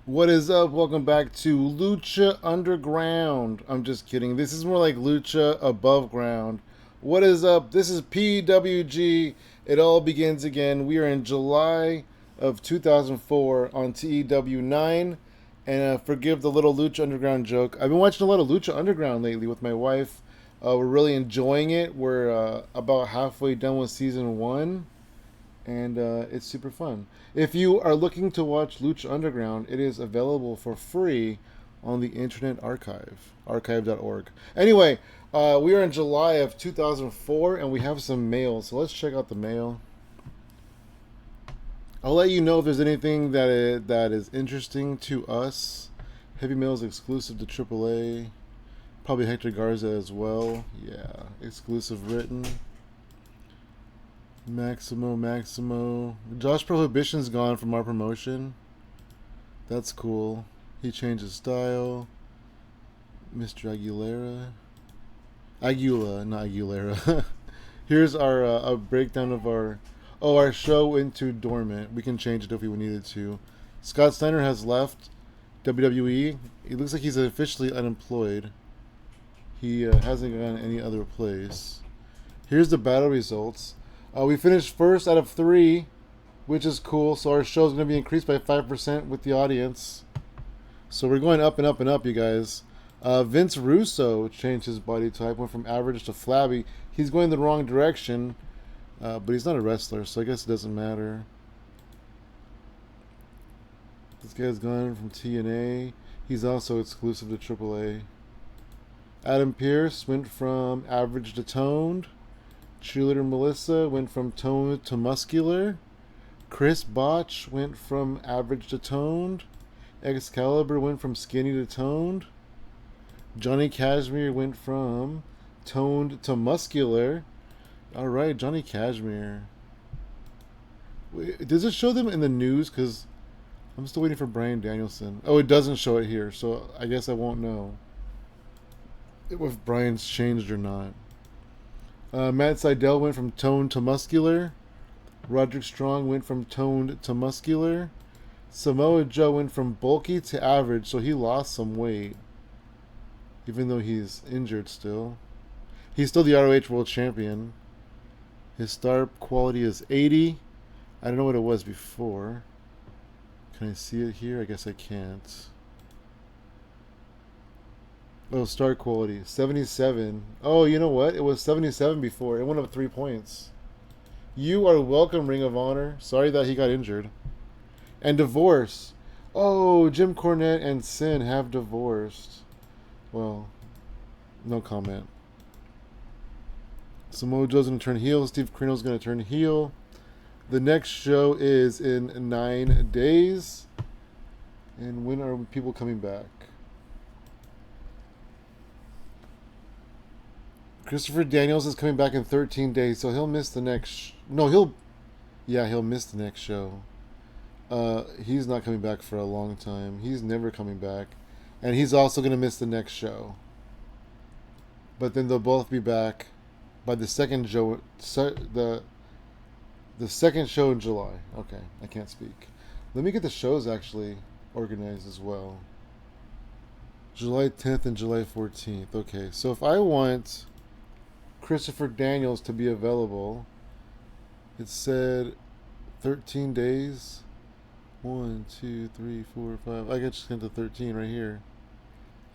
What is up? Welcome back to Lucha Underground. I'm just kidding. This is more like Lucha Above Ground. What is up? This is PWG. It all begins again. We are in July of 2004 on TEW 9. And forgive the little Lucha Underground joke. I've been watching a lot of Lucha Underground lately with my wife. We're really enjoying it. We're about halfway done with season 1 and it's super fun. If you are looking to watch Lucha Underground, it is available for free on the Internet Archive, archive.org. Anyway, we are in July of 2004, and we have some mail, so let's check out the mail. I'll let you know if there's anything that is interesting to us. Heavy mail is exclusive to AAA. Probably Hector Garza as well. Yeah, exclusive written. Maximo. Josh Prohibition's gone from our promotion. That's cool. He changed his style. Mr. Aguila, not Aguilera. Here's our a breakdown of our show went to dormant. We can change it if we needed to. Scott Steiner has left WWE. It looks like he's officially unemployed. He hasn't gone any other place. Here's the battle results. We finished first out of 3, which is cool. So our show's going to be increased by 5% with the audience. So we're going up and up and up, you guys. Vince Russo changed his body type, went from average to flabby. He's going the wrong direction, but he's not a wrestler, so I guess it doesn't matter. This guy's gone from TNA. He's also exclusive to AAA. Adam Pearce went from average to toned. Cheerleader Melissa went from toned to muscular. Chris Botch went from average to toned. Excalibur went from skinny to toned. Johnny Cashmere went from toned to muscular. Alright, Johnny Cashmere. Wait, does it show them in the news? Because I'm still waiting for Bryan Danielson. Oh, it doesn't show it here, so I guess I won't know if Bryan's changed or not. Matt Sydal went from toned to muscular. Roderick Strong went from toned to muscular. Samoa Joe went from bulky to average, so he lost some weight. Even though he's injured still. He's still the ROH World Champion. His star quality is 80. I don't know what it was before. Can I see it here? I guess I can't. Oh, star quality 77. Oh, you know what? It was 77 before. It went up 3 points. You are welcome, Ring of Honor. Sorry that he got injured. And divorce. Oh, Jim Cornette and Sin have divorced. Well, no comment. Samoa Joe's going to turn heel. Steve Corino's going to turn heel. The next show is in 9 days. And when are people coming back? Christopher Daniels is coming back in 13 days, so he'll miss the next... he'll miss the next show. He's not coming back for a long time. He's never coming back. And he's also going to miss the next show. But then they'll both be back by the second show... The second show in July. Okay, I can't speak. Let me get the shows actually organized as well. July 10th and July 14th. Okay, so if I want Christopher Daniels to be available, it said 13 days. 1, 2, 3, 4, 5. I could just get to 13 right here.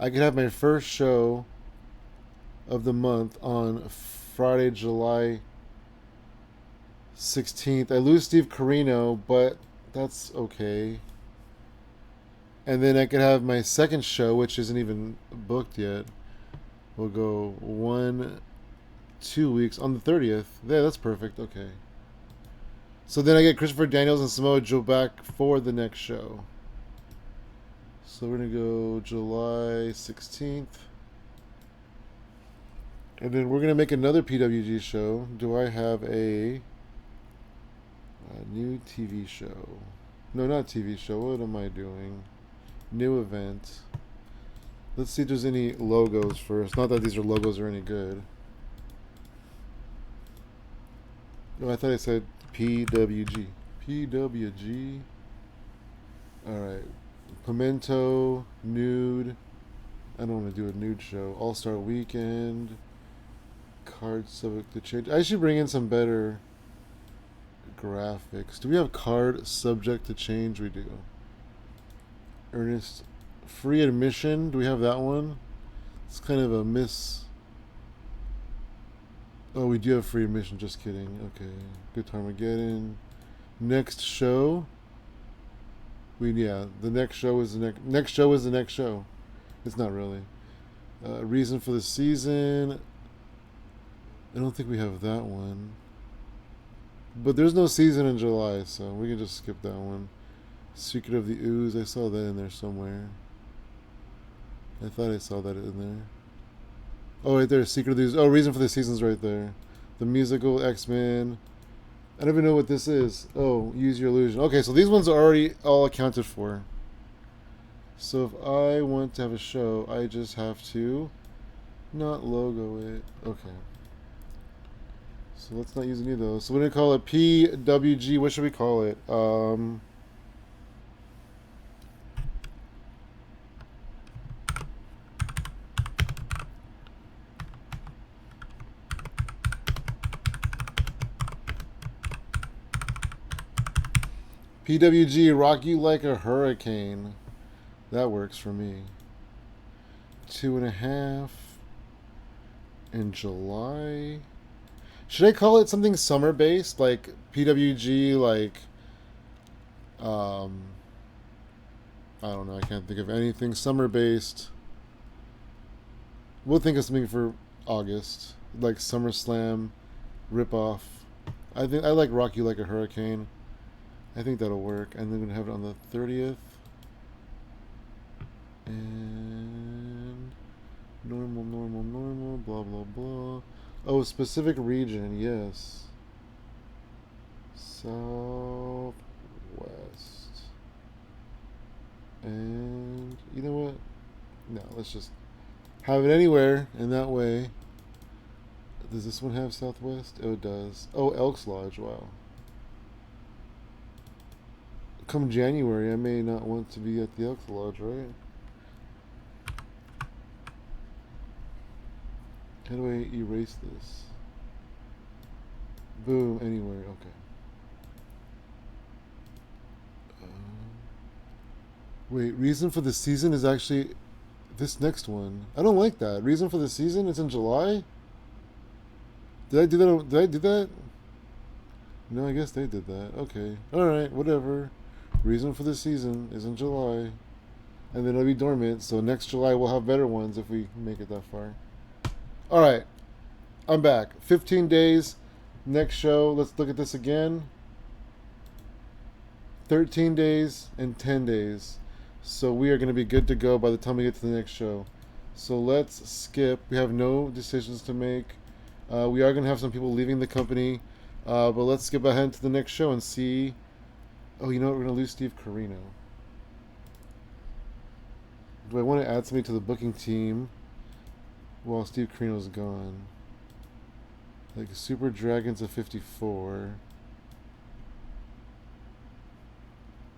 I could have my first show of the month on Friday, July 16th. I lose Steve Corino, but that's okay. And then I could have my second show, which isn't even booked yet. We'll go 2 weeks on the 30th. Yeah, that's perfect. Okay. So then I get Christopher Daniels and Samoa Joe back for the next show. So we're going to go July 16th. And then we're going to make another PWG show. Do I have a new TV show? No, not TV show. What am I doing? New event. Let's see if there's any logos first. Not that these logos are any good. No, I thought I said PWG. PWG. Alright. Pimento, Nude. I don't want to do a nude show. All-Star Weekend. Card subject to change. I should bring in some better graphics. Do we have card subject to change? We do. Ernest. Free admission. Do we have that one? It's kind of a miss. Oh, we do have free admission. Just kidding. Okay. Good Armageddon. Next show. The next show is the next show is the next show. It's not really. Reason for the season. I don't think we have that one. But there's no season in July, so we can just skip that one. Secret of the Ooze. I saw that in there somewhere. I thought I saw that in there. Oh, right there. Secret of the Ooze. Oh, Reason for the Season's right there. The musical, X-Men. I don't even know what this is. Oh, Use Your Illusion. Okay, so these ones are already all accounted for. So if I want to have a show, I just have to not logo it. Okay. So let's not use any of those. So we're going to call it PWG. What should we call it? PWG, Rock You Like a Hurricane. That works for me. 2.5 in July. Should I call it something summer based, like PWG, like I don't know, I can't think of anything summer based. We'll think of something for August, like SummerSlam ripoff. I think I like Rock You Like a Hurricane. I think that'll work. And then we're gonna have it on the 30th. And normal, blah blah blah. Oh, specific region, yes. Southwest. And you know what? No, let's just have it anywhere, and that way. Does this one have Southwest? Oh, it does. Oh, Elks Lodge, wow. Come January, I may not want to be at the Elks Lodge, right? How do I erase this? Boom, anywhere, okay. Wait, reason for the season is actually this next one. I don't like that. Reason for the season is in July? Did I do that? Did I do that? No, I guess they did that. Okay. Alright, whatever. Reason for the season is in July. And then it'll be dormant, so next July we'll have better ones if we make it that far. Alright, I'm back. 15 days, next show. Let's look at this again. 13 days and 10 days. So we are going to be good to go by the time we get to the next show. So let's skip. We have no decisions to make. We are going to have some people leaving the company. But let's skip ahead to the next show and see. Oh, you know what? We're going to lose Steve Carino. Do I want to add somebody to the booking team while Steve Carino's gone? Like Super Dragons of 54.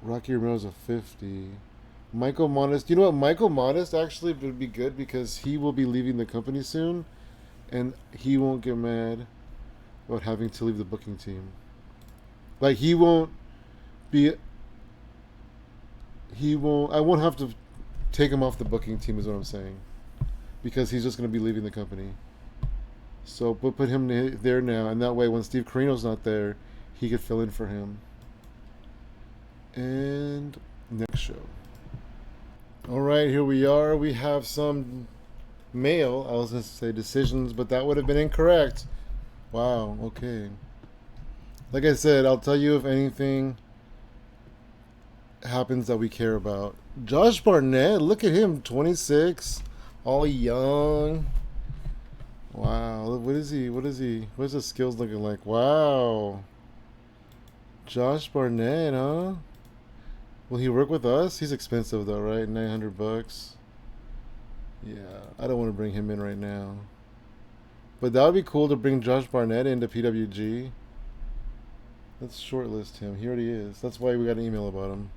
Rocky Romero's a 50. Michael Modest. You know what? Michael Modest actually would be good because he will be leaving the company soon. And he won't get mad about having to leave the booking team. Like, he won't be... I won't have to take him off the booking team is what I'm saying. Because he's just going to be leaving the company. So we'll put him there now. And that way, when Steve Carino's not there, he could fill in for him. And next show. Alright, here we are. We have some mail. I was going to say decisions, but that would have been incorrect. Wow, okay. Like I said, I'll tell you if anything happens that we care about. Josh Barnett, look at him, 26, all young. Wow, what is he? What's his skills looking like? Wow. Josh Barnett, huh? Will he work with us? He's expensive though, right? $900. Yeah, I don't want to bring him in right now. But that would be cool to bring Josh Barnett into PWG. Let's shortlist him. He already is. That's why we got an email about him.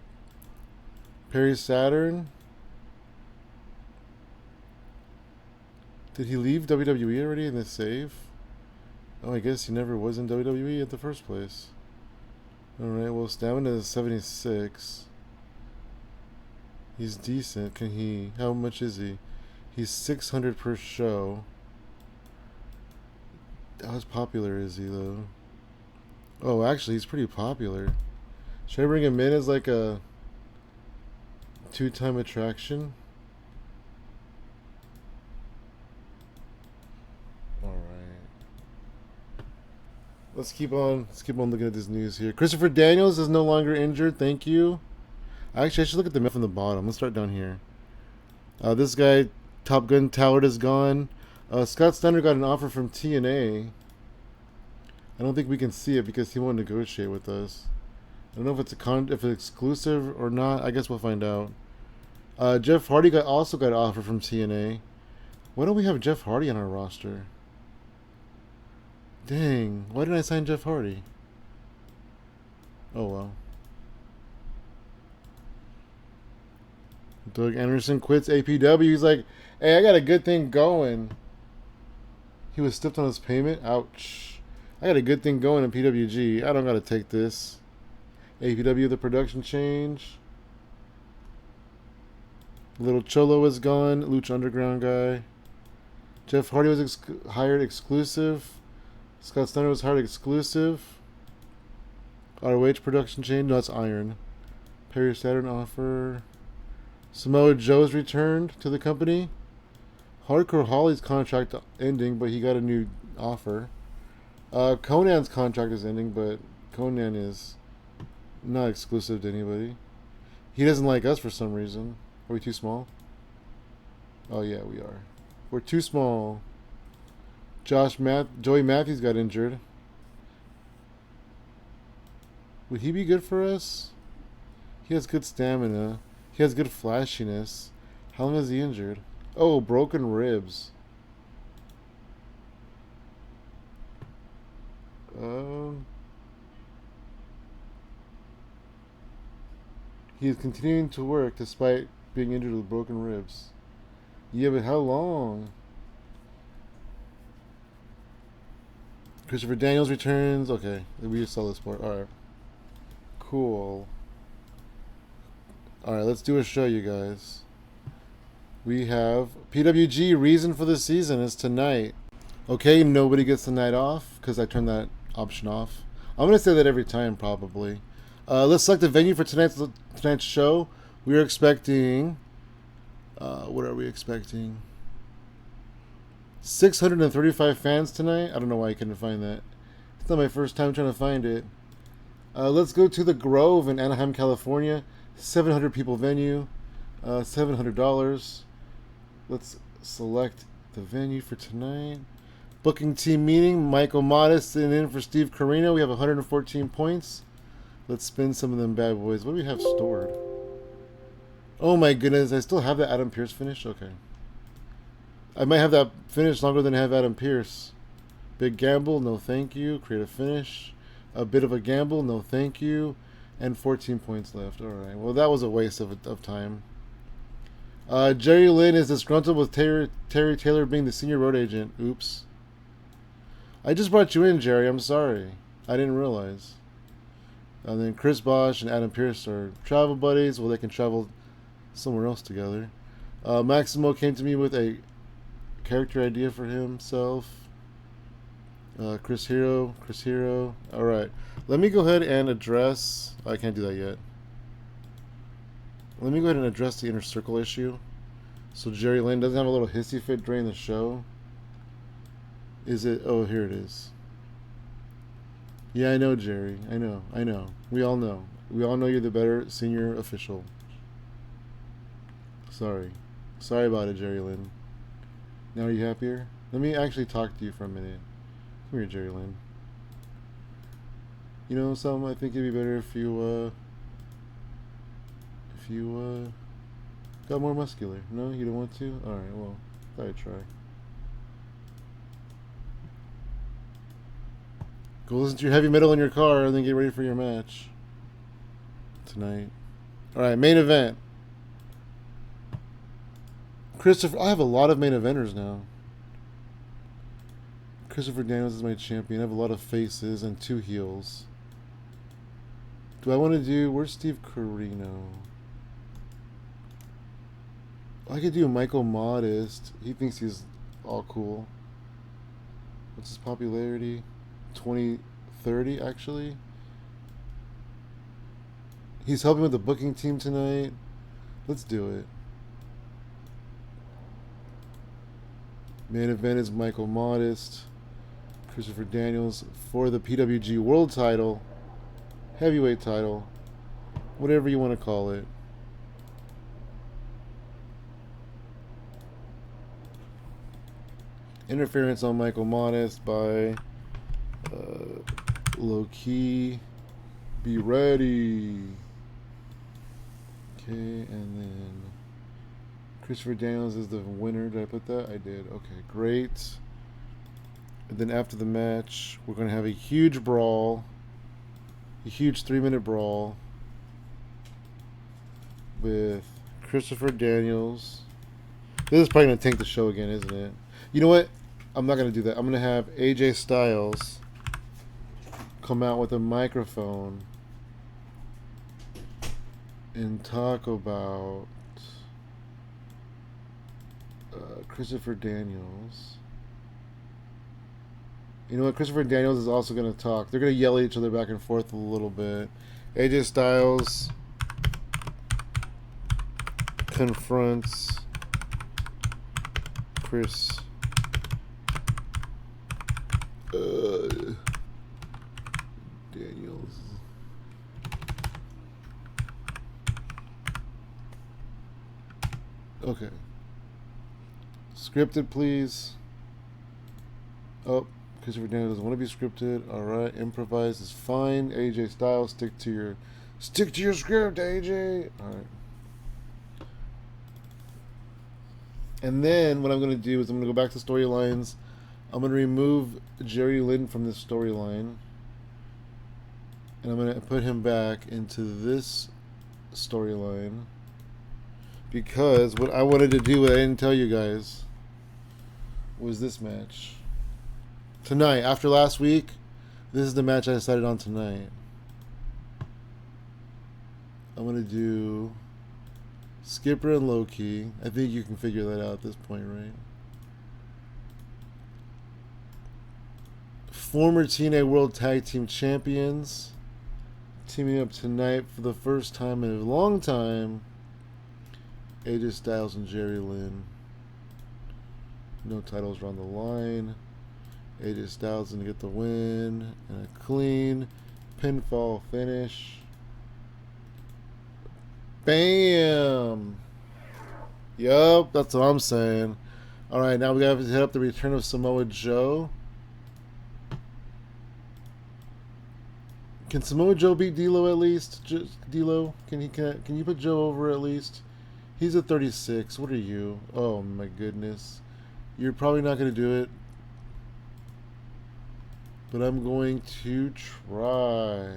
Perry Saturn. Did he leave WWE already in the save? Oh, I guess he never was in WWE at the first place. Alright, well, stamina is 76. He's decent. Can he... How much is he? He's 600 per show. How popular is he, though? Oh, actually, he's pretty popular. Should I bring him in as like a 2-time attraction? Alright. Let's keep on looking at this news here. Christopher Daniels is no longer injured. Thank you. Actually, I should look at the myth from the bottom. Let's start down here. This guy, Top Gun Tallard, is gone. Scott Steiner got an offer from TNA. I don't think we can see it because he won't negotiate with us. I don't know if it's if it's exclusive or not. I guess we'll find out. Jeff Hardy also got an offer from TNA. Why don't we have Jeff Hardy on our roster? Dang, why didn't I sign Jeff Hardy? Oh well. Doug Anderson quits APW. He's like, hey, I got a good thing going. He was stiffed on his payment. Ouch. I got a good thing going in PWG. I don't got to take this. APW, the production change. Little Cholo is gone. Lucha Underground guy. Jeff Hardy was hired exclusive. Scott Steiner was hired exclusive. ROH production change. No, that's Iron. Perry Saturn offer. Samoa Joe's returned to the company. Hardcore Holly's contract ending, but he got a new offer. Conan's contract is ending, but Conan is not exclusive to anybody. He doesn't like us for some reason. Are we too small? Oh yeah, we are. We're too small. Joey Matthews got injured. Would he be good for us? He has good stamina. He has good flashiness. How long is he injured? Oh, broken ribs. He is continuing to work despite being injured with broken ribs. Yeah, but how long? Christopher Daniels returns. Okay, we just saw this part. Alright. Cool. Alright, let's do a show, you guys. We have PWG. Reason for the season is tonight. Okay, nobody gets the night off because I turned that option off. I'm going to say that every time, probably. Let's select a venue for tonight's show. We are expecting... what are we expecting? 635 fans tonight. I don't know why I couldn't find that. It's not my first time trying to find it. Let's go to the Grove in Anaheim, California. 700 people venue. $700. Let's select the venue for tonight. Booking team meeting. Michael Modest sitting in for Steve Carino. We have 114 points. Let's spin some of them bad boys. What do we have stored? Oh my goodness, I still have that Adam Pearce finish? Okay. I might have that finish longer than I have Adam Pearce. Big gamble, no thank you. Create a finish. A bit of a gamble, no thank you. And 14 points left. Alright, well that was a waste of time. Jerry Lynn is disgruntled with Terry Taylor being the senior road agent. Oops. I just brought you in, Jerry. I'm sorry. I didn't realize. And then Chris Bosch and Adam Pearce are travel buddies. Well, they can travel somewhere else together. Maximo came to me with a character idea for himself. Chris Hero. Alright. Let me go ahead and address... I can't do that yet. Let me go ahead and address the inner circle issue. So Jerry Lynn doesn't have a little hissy fit during the show. Is it... Oh, here it is. Yeah, I know, Jerry. I know. We all know. We all know you're the better senior official. Sorry about it, Jerry Lynn. Now are you happier? Let me actually talk to you for a minute. Come here, Jerry Lynn. You know something? I think it'd be better if you got more muscular. No, you don't want to? Alright, well, thought I'd try. Go listen to your heavy metal in your car and then get ready for your match tonight. Alright, main event. Christopher, I have a lot of main eventers now. Christopher Daniels is my champion. I have a lot of faces and 2 heels. Do I want to do... Where's Steve Corino? I could do Michael Modest. He thinks he's all cool. What's his popularity? 2030, actually. He's helping with the booking team tonight. Let's do it. Main event is Michael Modest. Christopher Daniels for the PWG World title. Heavyweight title. Whatever you want to call it. Interference on Michael Modest by Low Key. Be ready. Okay, and then Christopher Daniels is the winner. Did I put that? I did. Okay, great. And then after the match, we're going to have a huge brawl. A huge 3-minute brawl with Christopher Daniels. This is probably going to tank the show again, isn't it? You know what? I'm not going to do that. I'm going to have AJ Styles come out with a microphone and talk about Christopher Daniels. You know what? Christopher Daniels is also going to talk. They're going to yell at each other back and forth a little bit. AJ Styles confronts Chris Daniels. Okay. Scripted, please. Oh, Christopher Daniels doesn't want to be scripted. All right, improvise is fine. AJ Styles, stick to your script, AJ. All right. And then what I'm going to do is I'm going to go back to storylines. I'm going to remove Jerry Lynn from this storyline. And I'm going to put him back into this storyline. Because what I wanted to do, what I didn't tell you guys, was this match. Tonight, after last week, this is the match I decided on tonight. I'm going to do Skipper and Low-Key. I think you can figure that out at this point, right? Former TNA World Tag Team Champions teaming up tonight for the first time in a long time. AJ Styles and Jerry Lynn. No titles are on the line. AJ Styles going to get the win and a clean pinfall finish. Bam! Yup, that's what I'm saying. Alright, now we got to hit up the return of Samoa Joe. Can Samoa Joe beat D'Lo at least? D'Lo? Can you put Joe over at least? He's at 36. What are you? Oh my goodness. You're probably not going to do it. But I'm going to try.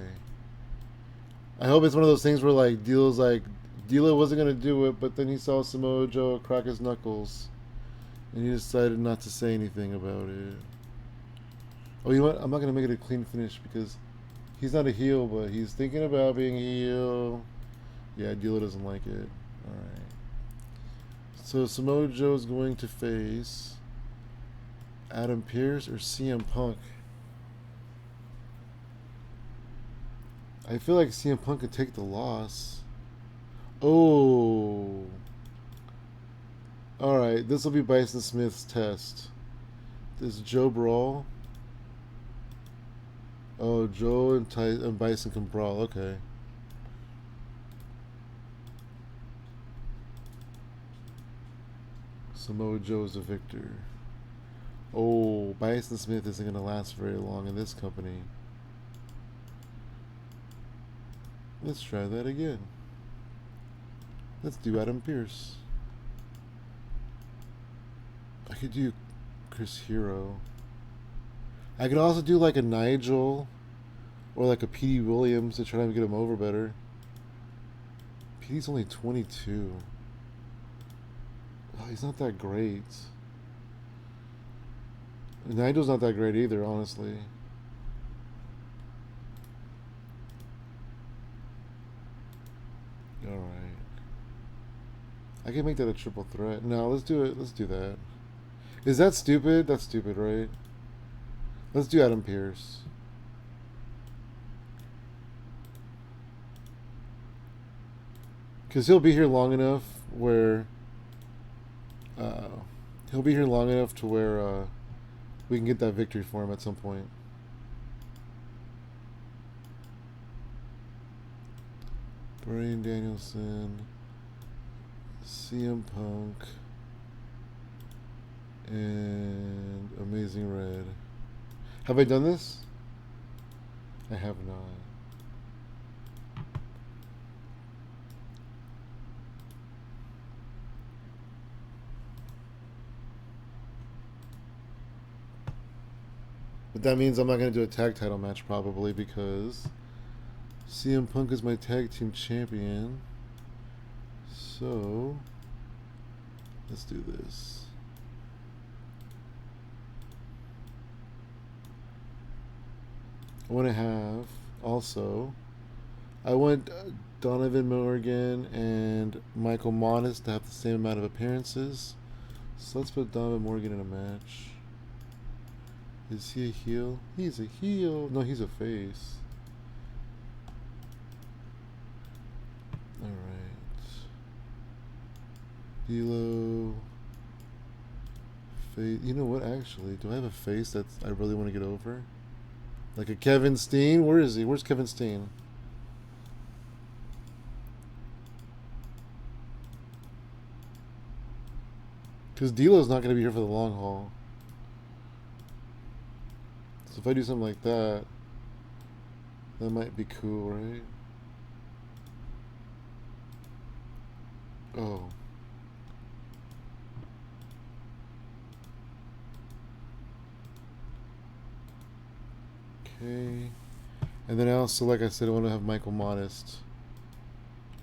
I hope it's one of those things where like D'Lo wasn't going to do it, but then he saw Samoa Joe crack his knuckles. And he decided not to say anything about it. Oh, you know what? I'm not going to make it a clean finish because he's not a heel, but he's thinking about being a heel. Yeah, D'Lo doesn't like it. Alright. So Samoa Joe is going to face Adam Pearce or CM Punk. I feel like CM Punk could take the loss. Oh. Alright, this will be Bison Smith's test. This is Joe Brawl. Oh, Joe and Bison can brawl. Okay. Samoa Joe is the victor. Oh, Bison Smith isn't going to last very long in this company. Let's try that again. Let's do Adam Pearce. I could do Chris Hero. I could also do like a Nigel or like a P.D. Williams to try to get him over better. P.D.'s only 22. Oh, he's not that great. Nigel's not that great either, honestly. All right. I can make that a triple threat. No, let's do it. Let's do that. Is that stupid? That's stupid, right? Let's do Adam Pierce. Because he'll be here long enough where... Uh, he'll be here long enough to where we can get that victory for him at some point. Brian Danielson, CM Punk, and Amazing Red. Have I done this? I have not. But that means I'm not going to do a tag title match probably because CM Punk is my tag team champion. So, let's do this. I want to have also, I want Donovan Morgan and Michael Modest to have the same amount of appearances. So let's put Donovan Morgan in a match. Is he a heel? He's a heel. No, he's a face. Alright. D'Lo. Face. You know what, actually? Do I have a face that I really want to get over? Like a Kevin Steen? Where is he? Where's Kevin Steen? Because D'Lo's not going to be here for the long haul. So if I do something like that, that might be cool, right? Oh. Okay. And then also, like I said, I want to have Michael Modest.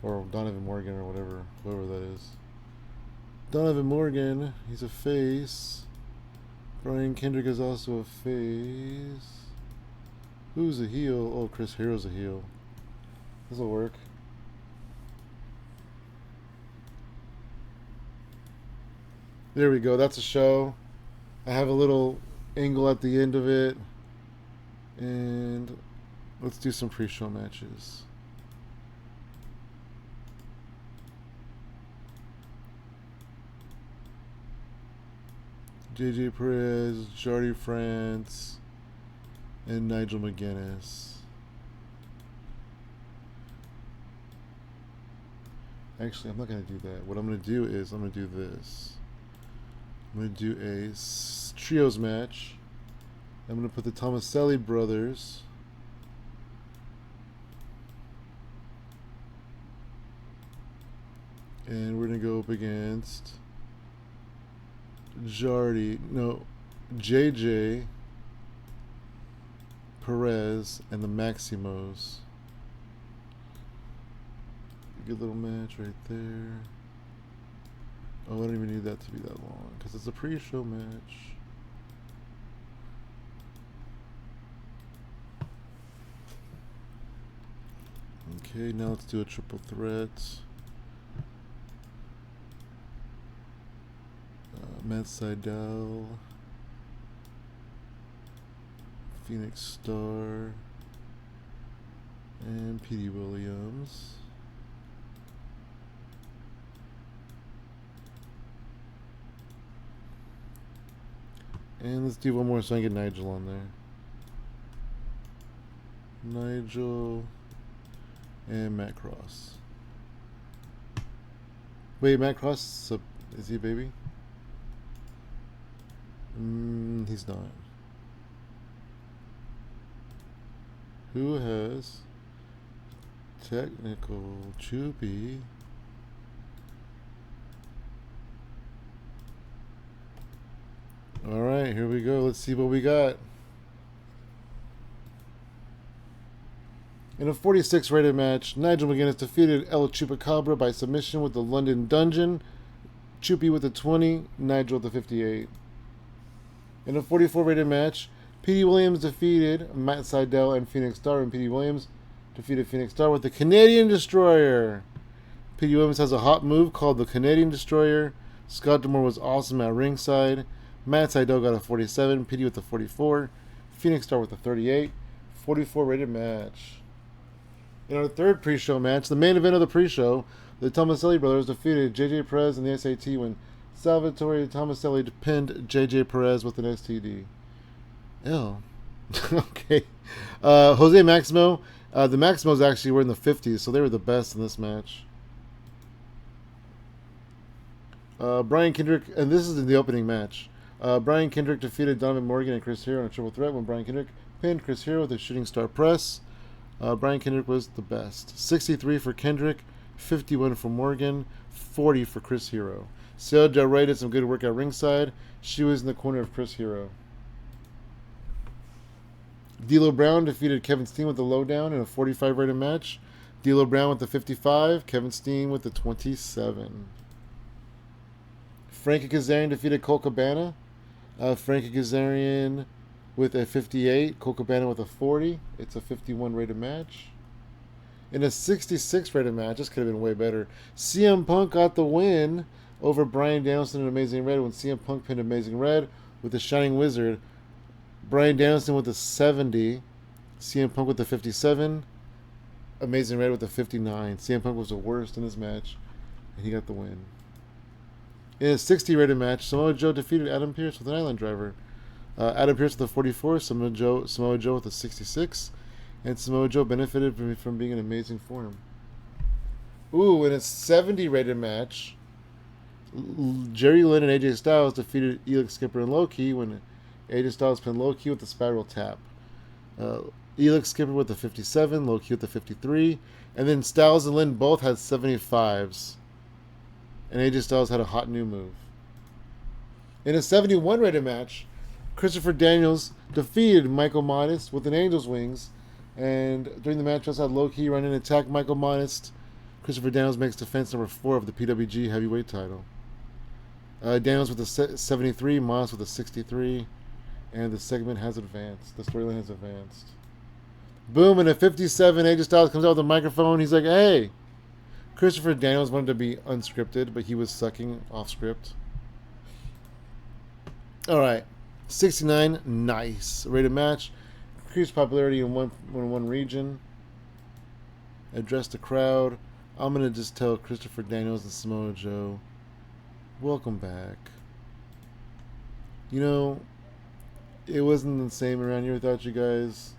Or Donovan Morgan or whatever. Whoever that is. Donovan Morgan, he's a face. Brian Kendrick is also a face. Who's a heel? Oh, Chris Hero's a heel. This'll work. There we go. That's a show. I have a little angle at the end of it. And let's do some pre-show matches. JJ Perez, Jardy France, and Nigel McGuinness. Actually, I'm not going to do that. What I'm going to do is I'm going to do this. I'm going to do a trios match. I'm going to put the Tomaselli brothers. And we're going to go up against JJ, Perez, and the Maximos. Good little match right there. Oh, I don't even need that to be that long because it's a pre-show match. Okay, now let's do a triple threat. Matt Sydal, Phoenix Star, and Petey Williams. And let's do one more so I can get Nigel on there. Nigel and Matt Cross. Wait, Matt Cross, is he a baby? He's not. Who has technical Chubby? All right, here we go. Let's see what we got. In a 46 rated match, Nigel McGuinness defeated El Chupacabra by submission with the London Dungeon. Chupi with the 20, Nigel with the 58. In a 44 rated match, Petey Williams defeated Matt Seidel and Phoenix Star, and Petey Williams defeated Phoenix Star with the Canadian Destroyer. Petey Williams has a hot move called the Canadian Destroyer. Scott D'Amore was awesome at ringside. Matt Seidel got a 47, Petey with the 44, Phoenix Star with the 38. 44 rated match. In our third pre-show match, the main event of the pre-show, the Tomaselli brothers defeated JJ Perez in the SAT when Salvatore Tomaselli pinned JJ Perez with an STD. Ew. Okay. Jose Maximo. The Maximos actually were in the 50s, so they were the best in this match. Brian Kendrick, and this is in the opening match. Brian Kendrick defeated Donovan Morgan and Chris Hero in a triple threat when Brian Kendrick pinned Chris Hero with a shooting star press. Brian Kendrick was the best. 63 for Kendrick, 51 for Morgan, 40 for Chris Hero. Sarah Del Rey did some good work at ringside. She was in the corner of Chris Hero. D'Lo Brown defeated Kevin Steen with the lowdown in a 45 rated match. D'Lo Brown with the 55, Kevin Steen with the 27. Frankie Kazarian defeated Colt Cabana. Frankie Kazarian with a 58, Colt Cabana with a 40. It's a 51 rated match. In a 66 rated match, this could have been way better. CM Punk got the win over Bryan Danielson and Amazing Red when CM Punk pinned Amazing Red with the Shining Wizard. Bryan Danielson with the 70, CM Punk with the 57, Amazing Red with the 59. CM Punk was the worst in this match, and he got the win. In a 60 rated match, Samoa Joe defeated Adam Pearce with an Island Driver. Adam Pearce with a 44, Samoa Joe with a 66, and Samoa Joe benefited from being in amazing form. Ooh, in a 70 rated match, Jerry Lynn and AJ Styles defeated Elix Skipper and Low-Key when AJ Styles pinned Low-Key with the spiral tap. Elix Skipper with the 57, Low-Key with the 53, and then Styles and Lynn both had 75s. And AJ Styles had a hot new move. In a 71 rated match, Christopher Daniels defeated Michael Modest with an Angel's Wings. And during the match, also had Low-Key run in and attack Michael Modest. Christopher Daniels makes defense number 4 of the PWG heavyweight title. Daniels with a 73, Modest with a 63. And the segment has advanced. The storyline has advanced. Boom, in a 57, AJ Styles comes out with a microphone. He's like, hey. Christopher Daniels wanted to be unscripted, but he was sucking off script. Alright. 69, nice. Rated match. Increased popularity in one region. Address the crowd. I'm going to just tell Christopher Daniels and Samoa Joe, welcome back. You know, it wasn't the same around here without you guys,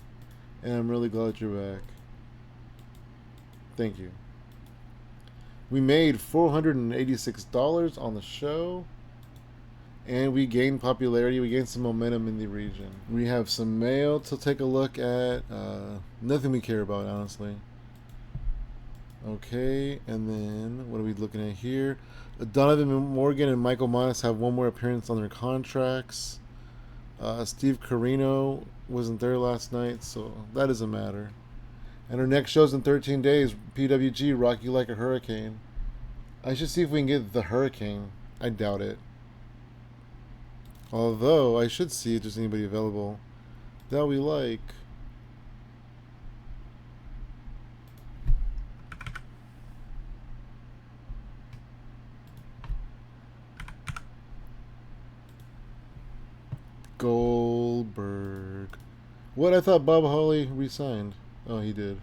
and I'm really glad you're back. Thank you. We made $486 on the show, and we gained popularity. We gained some momentum in the region. We have some mail to take a look at. Nothing we care about, honestly. Okay, and then what are we looking at here? Donovan Morgan and Michael Modest have one more appearance on their contracts. Steve Carino wasn't there last night, so that doesn't matter. And our next show's in 13 days. PWG, Rock You Like a Hurricane. I should see if we can get the Hurricane. I doubt it. Although, I should see if there's anybody available that we like. Goldberg. What? I thought Bob Holly resigned. Oh, he did.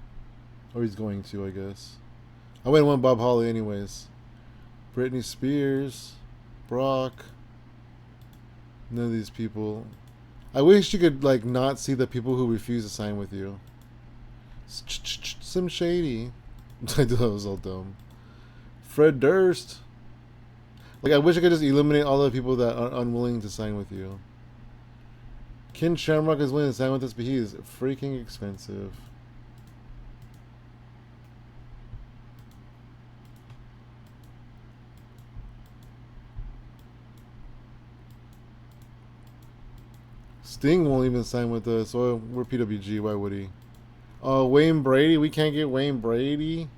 Or he's going to, I guess. I wouldn't want Bob Holly anyways. Britney Spears. Brock. None of these people. I wish you could, like, not see the people who refuse to sign with you. Some Shady. I thought that was all dumb. Fred Durst. Like, I wish I could just eliminate all the people that are unwilling to sign with you. Ken Shamrock is willing to sign with us, but he is freaking expensive. Sting won't even sign with us. Well, we're PWG. Why would he? Oh, Wayne Brady. We can't get Wayne Brady.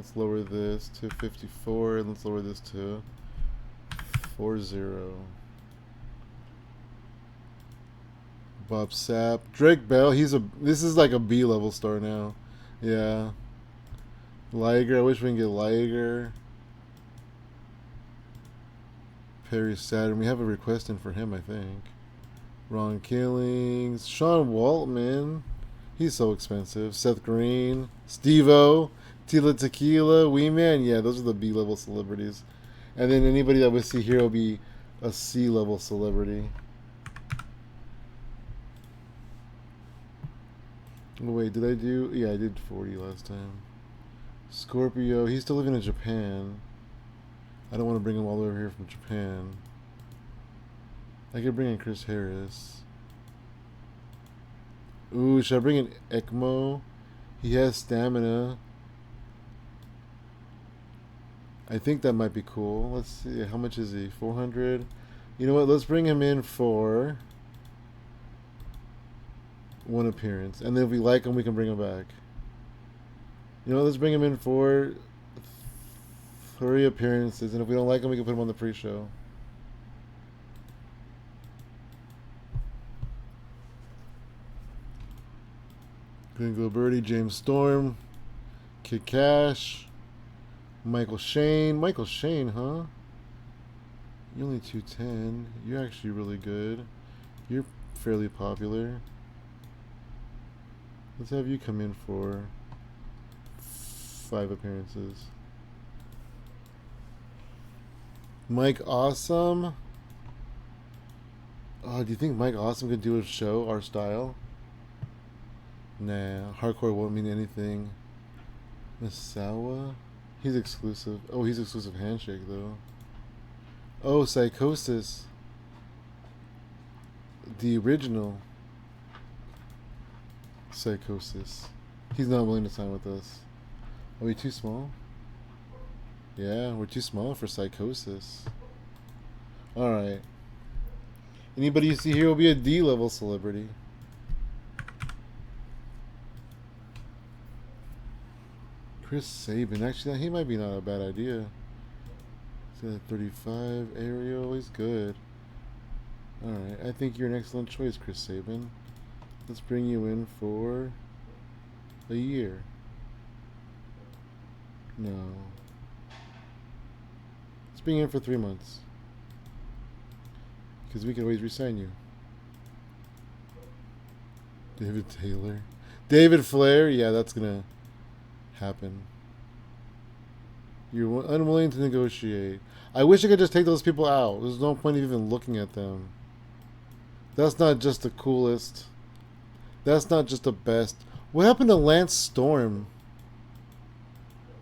Let's lower this to 54, and let's lower this to 40. Bob Sapp. Drake Bell, this is like a B level star now. Yeah. Liger, I wish we can get Liger. Perry Saturn, we have a request in for him, I think. Ron Killings. Sean Waltman. He's so expensive. Seth Green. Steve-O. Tila Tequila. Wee Man. Yeah, those are the B level celebrities. And then anybody that we see here will be a C level celebrity. Oh, wait, did I do? Yeah, I did 40 last time. Scorpio. He's still living in Japan. I don't want to bring him all the way over here from Japan. I could bring in Chris Harris. Ooh, should I bring in ECMO? He has stamina. I think that might be cool. Let's see. How much is he? 400? You know what? Let's bring him in for one appearance. And then if we like him, we can bring him back. You know what? Let's bring him in for 3 appearances. And if we don't like him, we can put him on the pre-show. Gringo Birdie, James Storm, Kid Cash, Michael Shane. Michael Shane, huh? You're only 210. You're actually really good. You're fairly popular. Let's have you come in for 5 appearances. Mike Awesome. Oh, do you think Mike Awesome could do a show our style? Nah, hardcore won't mean anything. Misawa? He's exclusive. Oh, he's exclusive handshake, though. Oh, Psychosis. The original Psychosis. He's not willing to sign with us. Are we too small? Yeah, we're too small for Psychosis. Alright. Anybody you see here will be a D level celebrity. Chris Sabin. Actually, he might be not a bad idea. He's got a 35. Ariel. He's good. Alright. I think you're an excellent choice, Chris Sabin. Let's bring you in for a year. No. Let's bring you in for 3 months. Because we can always resign you. David Taylor. David Flair. Yeah, that's going to happen. You're unwilling to negotiate. I wish I could just take those people out. There's no point of even looking at them. That's not just the coolest. That's not just the best. What happened to Lance Storm?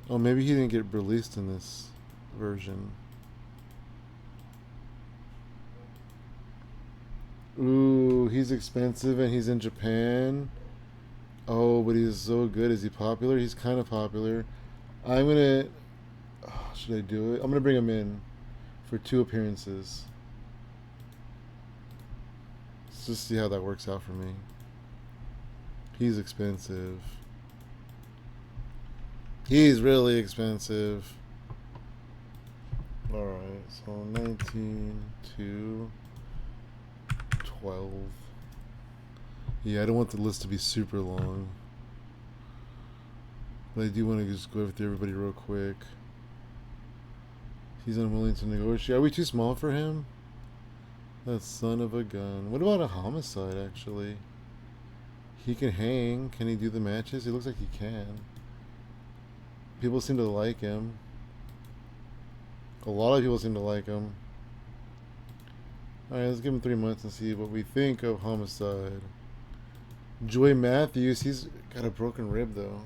Oh, maybe he didn't get released in this version. Ooh, he's expensive and he's in Japan. Oh, but he's so good. Is he popular? He's kind of popular. I'm gonna... Oh, should I do it? I'm gonna bring him in for 2 appearances. Let's just see how that works out for me. He's expensive. He's really expensive. Alright, so 19 to 12. Yeah, I don't want the list to be super long. But I do want to just go through everybody real quick. He's unwilling to negotiate. Are we too small for him? That son of a gun. What about a homicide, actually? He can hang. Can he do the matches? He looks like he can. People seem to like him. A lot of people seem to like him. Alright, let's give him 3 months and see what we think of homicide. Joy Matthews, he's got a broken rib though.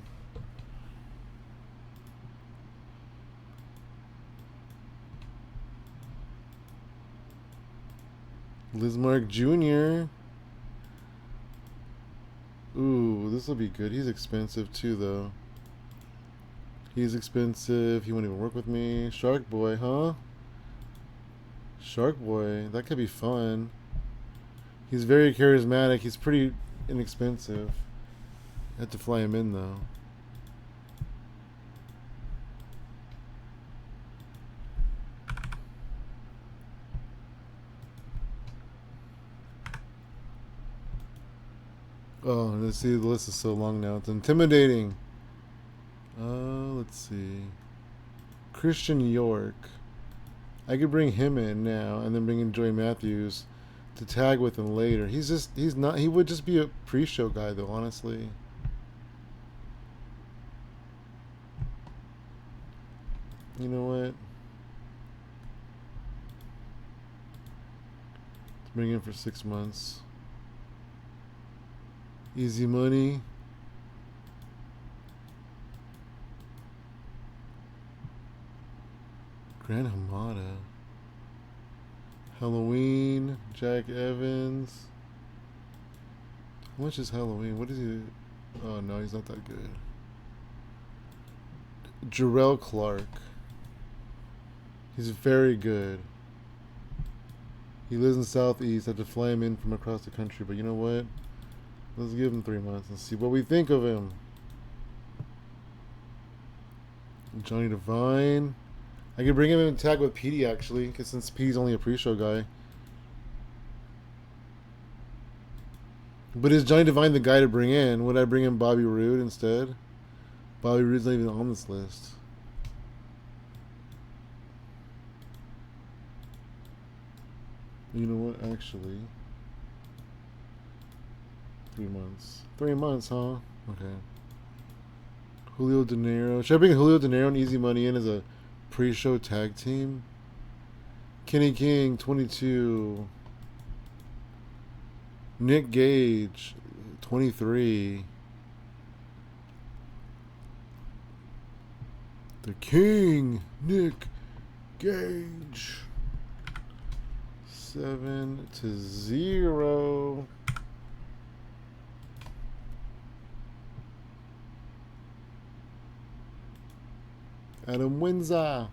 Lismark Jr. Ooh, this will be good. He's expensive too though. He's expensive. He won't even work with me. Shark Boy, huh? Shark Boy, that could be fun. He's very charismatic. He's pretty inexpensive. I have to fly him in though. Oh, let's see. The list is so long now. It's intimidating. Let's see. Christian York. I could bring him in now and then bring in Joey Matthews to tag with him later. He's not, he would just be a pre-show guy though, honestly. You know what? Let's bring him for 6 months. Easy money. Grand Hamada. Halloween. Jack Evans. How much is Halloween? What is he? Oh no, he's not that good. Jarrell Clark. He's very good. He lives in Southeast. I have to fly him in from across the country. But you know what? Let's give him 3 months and see what we think of him. Johnny Devine. I could bring him in tag with PD actually, because since PD's only a pre-show guy. But is Johnny Devine the guy to bring in? Would I bring in Bobby Roode instead? Bobby Roode's not even on this list. You know what? Actually, 3 months. 3 months, huh? Okay. Julio De Niro. Should I bring Julio De Niro and Easy Money in as a pre-show tag team? Kenny King, 22. Nick Gage, 23. The King, Nick Gage. 7-0. Adam Windsor.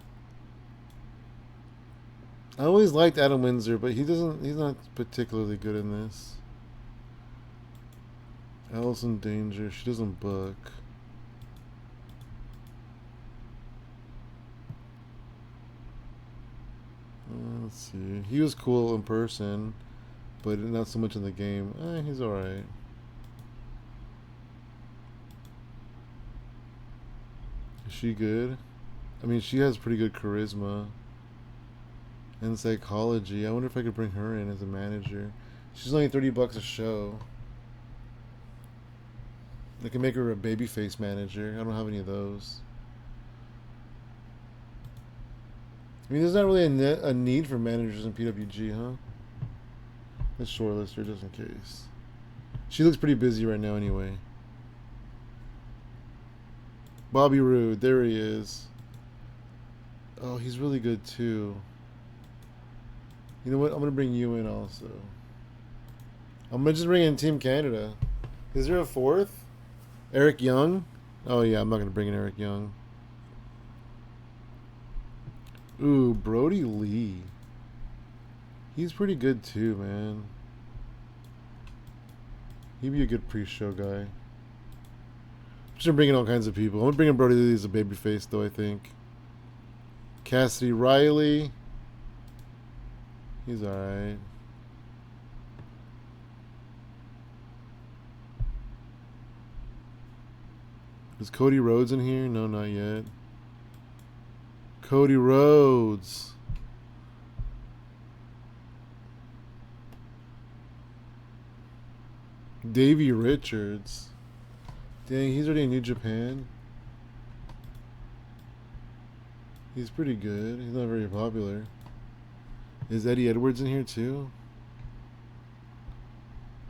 I always liked Adam Windsor, but he's not particularly good in this. Allison Danger, she doesn't book. Let's see. He was cool in person, but not so much in the game. He's alright. Is she good? I mean, she has pretty good charisma and psychology. I wonder if I could bring her in as a manager. She's only $30 a show. I can make her a babyface manager. I don't have any of those. I mean, there's not really a need for managers in PWG, huh? Let's shortlist her just in case. She looks pretty busy right now anyway. Bobby Roode, there he is. Oh, he's really good too. You know what? I'm going to bring you in also. I'm going to just bring in Team Canada. Is there a fourth? Eric Young? Oh yeah, I'm not going to bring in Eric Young. Ooh, Brody Lee. He's pretty good too, man. He'd be a good pre-show guy. I'm just gonna bring in all kinds of people. I'm gonna bring in Brody Lee as a babyface, though, I think. Cassidy Riley. He's alright. Is Cody Rhodes in here? No, not yet. Cody Rhodes. Davey Richards. Dang, he's already in New Japan. He's pretty good. He's not very popular. Is Eddie Edwards in here too?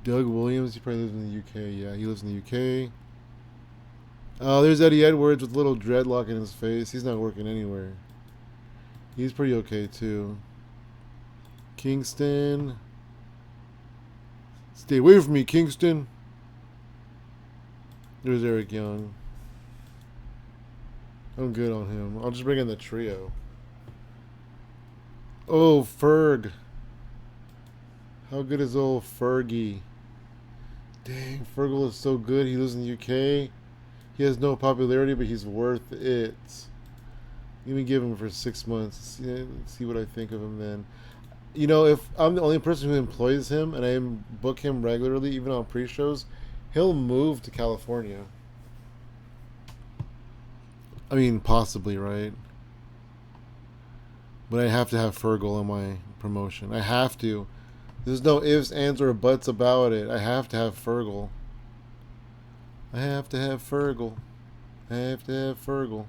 Doug Williams, he probably lives in the UK. Yeah, he lives in the UK. Oh, there's Eddie Edwards with a little dreadlock in his face. He's not working anywhere. He's pretty okay too. Kingston. Stay away from me, Kingston. There's Eric Young. I'm good on him. I'll just bring in the trio. Oh, Ferg. How good is old Fergie? Dang, Fergal is so good. He lives in the UK. He has no popularity, but he's worth it. Let me give him for 6 months. See what I think of him then. You know, if I'm the only person who employs him and I book him regularly, even on pre-shows, He'll move to California. I mean, possibly, right? But I have to have Fergal in my promotion. I have to. There's no ifs, ands, or buts about it. I have to have Fergal. I have to have Fergal. I have to have Fergal.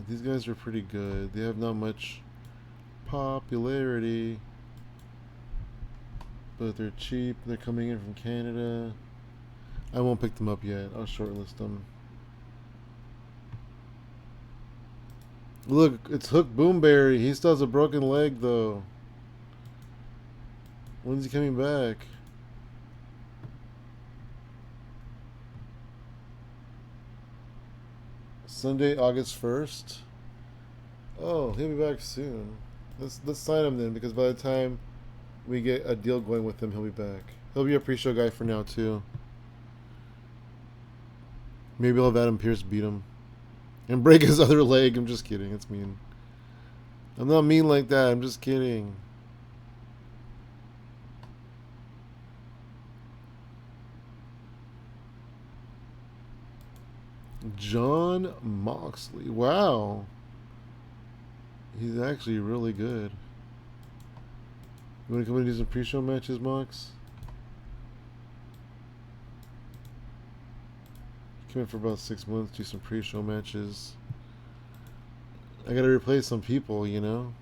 These guys are pretty good. They have not much popularity, but they're cheap. They're coming in from Canada. I won't pick them up yet. I'll shortlist them. Look, it's Hook Boomberry. He still has a broken leg, though. When's he coming back? Sunday, August 1st. Oh, he'll be back soon. Let's sign him then, because by the time we get a deal going with him, he'll be back. He'll be a pre-show guy for now too. Maybe I'll have Adam Pearce beat him and break his other leg. I'm just kidding. It's mean. I'm not mean like that. I'm just kidding. John Moxley. Wow. He's actually really good. You want to come in and do some pre-show matches, Mox? Come in for about 6 months, do some pre-show matches. I gotta replace some people, you know?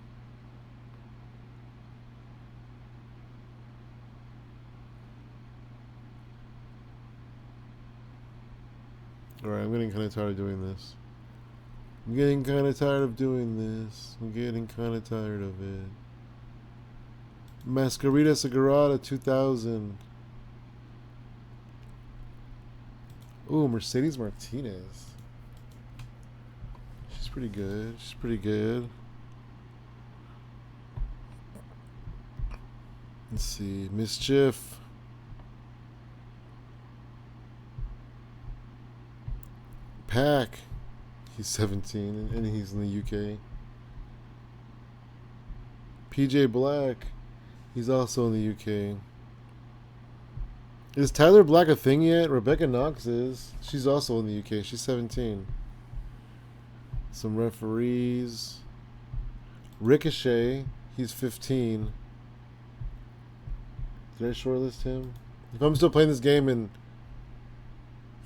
Alright, I'm getting kind of tired of doing this. I'm getting kind of tired of doing this. I'm getting kind of tired of it. Masquerita Sagrada 2000. Ooh, Mercedes Martinez. She's pretty good. She's pretty good. Let's see. Mischief. Pack. He's 17 and he's in the UK. PJ Black. He's also in the UK. Is Tyler Black a thing yet? Rebecca Knox is. She's also in the UK. She's 17. Some referees. Ricochet. He's 15. Did I shortlist him? If I'm still playing this game in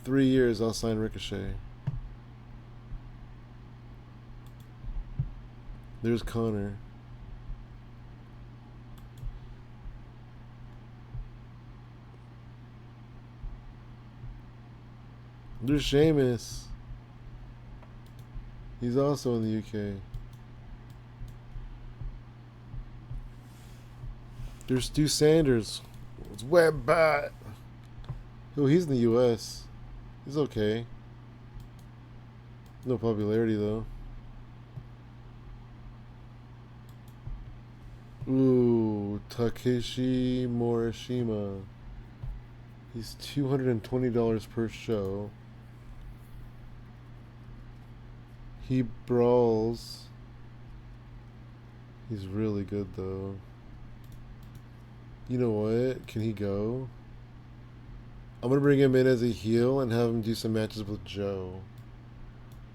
3 years, I'll sign Ricochet. There's Connor. There's Sheamus. He's also in the UK. There's Stu Sanders. It's Webbat. Oh, he's in the US. He's okay. No popularity though. Ooh, Takeshi Morishima. He's $220 per show. He brawls. He's really good though. You know what? Can he go? I'm gonna bring him in as a heel and have him do some matches with Joe.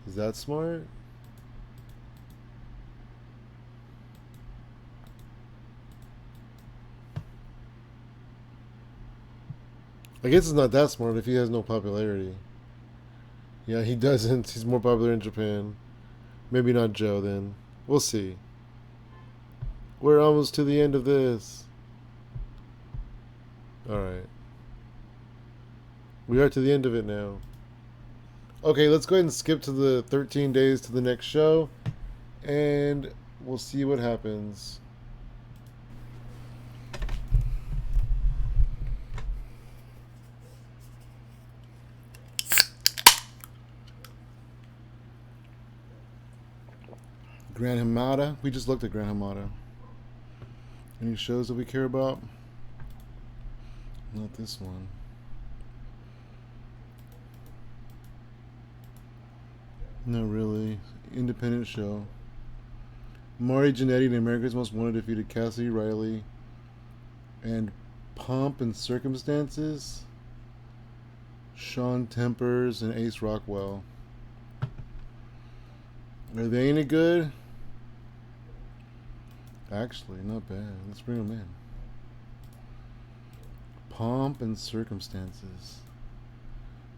Is that smart? I guess it's not that smart if he has no popularity. Yeah, he doesn't. He's more popular in Japan. Maybe not Joe then. We'll see. We're almost to the end of this. Alright. We are to the end of it now. Okay, let's go ahead and skip to the 13 days to the next show. And we'll see what happens. Grand Hamada. We just looked at Grand Hamada. Any shows that we care about? Not this one. Not really. Independent show. Mari Jannetty and America's Most Wanted defeated Cassidy Riley and Pomp and Circumstances. Sean Tempers and Ace Rockwell. Are they any good? Actually, not bad. Let's bring them in. Pomp and Circumstances.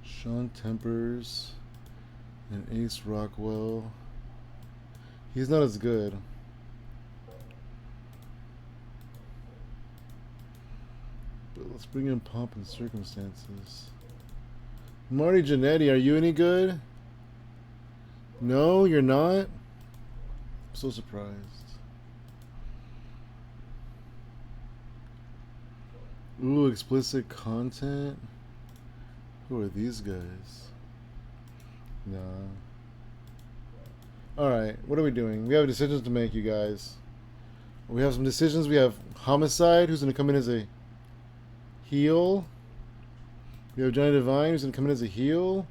Sean Tempers and Ace Rockwell. He's not as good. But let's bring in Pomp and Circumstances. Marty Jannetty, are you any good? No, you're not? I'm so surprised. Ooh, explicit content? Who are these guys? Nah. Alright, what are we doing? We have decisions to make, you guys. We have some decisions. We have Homicide, who's going to come in as a heel. We have Johnny Devine, who's going to come in as a heel.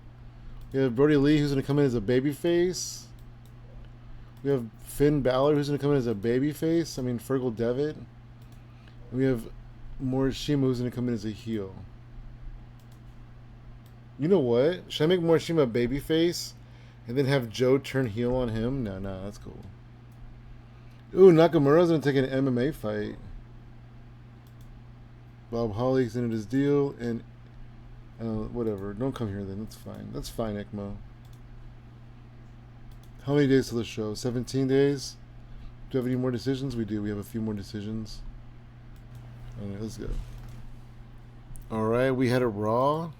We have Brody Lee, who's going to come in as a babyface. We have Finn Balor, who's going to come in as a babyface. I mean, Fergal Devitt. And we have Morishima, who's going to come in as a heel. You know what? Should I make Morishima a babyface and then have Joe turn heel on him? No, that's cool. Ooh, Nakamura's going to take an MMA fight. Bob Holly's in his deal, and whatever. Don't come here then. That's fine. That's fine, ECMO. How many days to the show? 17 days? Do we have any more decisions? We do. We have a few more decisions. Alright, let's go. Alright, we had a Raw.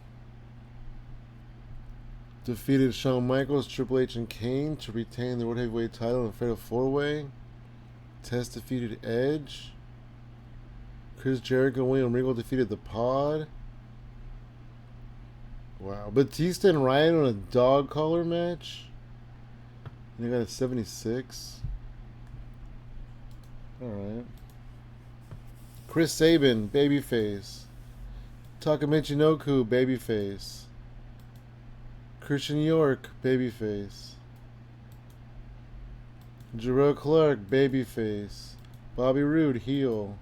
Defeated Shawn Michaels, Triple H, and Kane to retain the World Heavyweight title in a Fatal 4-Way. Test defeated Edge. Chris Jericho and William Regal defeated The Pod. Wow. Batista and Ryan on a dog collar match. And they got a 76. Alright. Chris Sabin, babyface. Taka Michinoku, babyface. Christian York, babyface. Jarrell Clark, babyface. Bobby Roode, heel.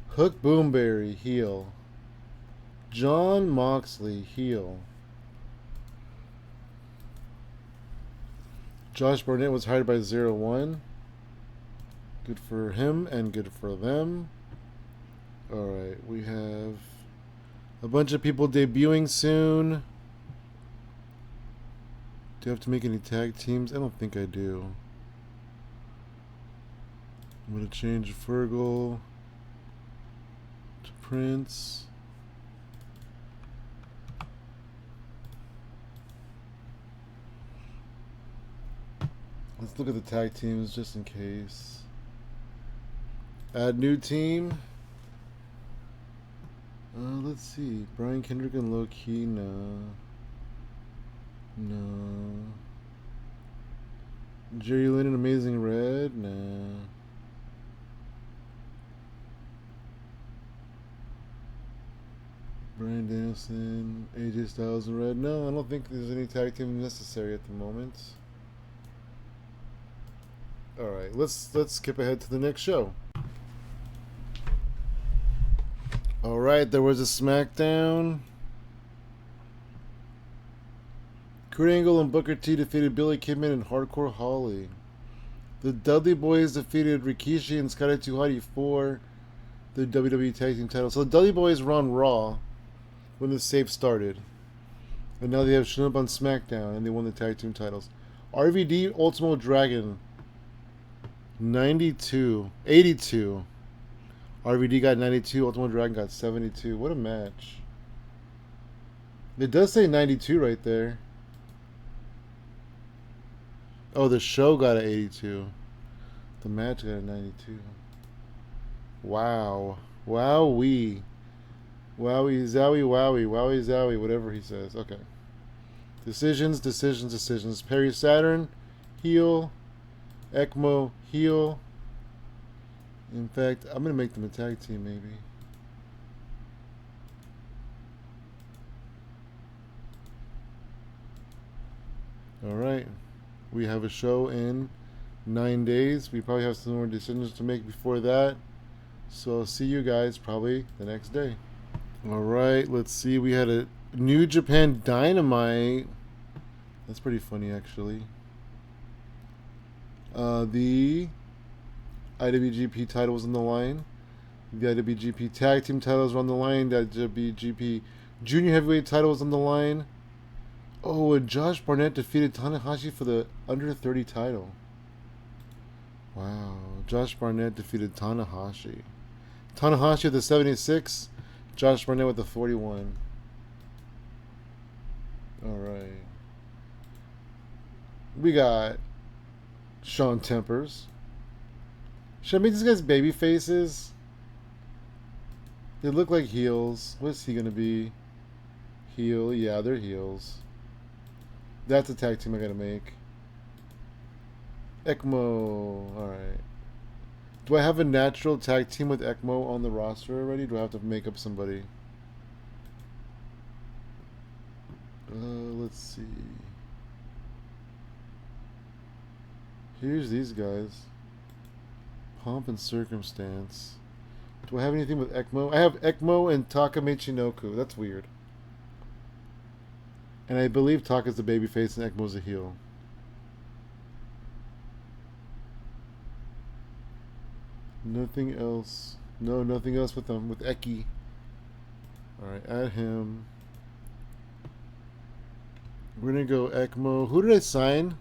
Hook Boomberry, heel. John Moxley, heel. Josh Barnett was hired by 0-1. Good for him and good for them. Alright, we have a bunch of people debuting soon. Do I have to make any tag teams? I don't think I do. I'm going to change Fergal to Prince. Let's look at the tag teams just in case. Add new team. Let's see. Brian Kendrick and Low Key, no. No. Jerry Lynn and Amazing Red, no. Brian Danielson, AJ Styles and Red. No, I don't think there's any tag team necessary at the moment. Alright, let's skip ahead to the next show. Alright, there was a SmackDown. Kurt Angle and Booker T defeated Billy Kidman and Hardcore Holly. The Dudley Boys defeated Rikishi and Scotty 2 Hotty for the WWE Tag Team title. So the Dudley Boys were on Raw when the save started. And now they have shown up on SmackDown and they won the Tag Team titles. RVD Ultimo Dragon 82. RVD got 92, Ultimo Dragon got 72. What a match. It does say 92 right there. Oh, the show got an 82. The match got a 92. Wow. Wowee. Wowie, zowie, wowie. Wowie, zowie, whatever he says. Okay. Decisions. Perry Saturn, heel. ECMO, heel. In fact, I'm going to make them a tag team, maybe. Alright. We have a show in 9 days. We probably have some more decisions to make before that. So I'll see you guys probably the next day. All right, let's see. We had a New Japan Dynamite. That's pretty funny, actually. The IWGP title was on the line. The IWGP Tag Team titles were on the line. The IWGP Junior Heavyweight title was on the line. Oh, and Josh Barnett defeated Tanahashi for the under 30 title. Wow. Josh Barnett defeated Tanahashi. Tanahashi with the 76. Josh Barnett with the 41. Alright. We got Sean Tempers. Should I make these guys baby faces? They look like heels. What's he gonna be? Heel. Yeah, they're heels. That's a tag team I gotta make. ECMO. Alright. Do I have a natural tag team with ECMO on the roster already? Do I have to make up somebody? Let's see. Here's these guys. Pomp and Circumstance. Do I have anything with ECMO? I have ECMO and Taka Michinoku. That's weird. And I believe Taka's the babyface and ECMO's a heel. Nothing else. No, nothing else with them. With Eki. Alright, add him. We're gonna go ECMO. Who did I sign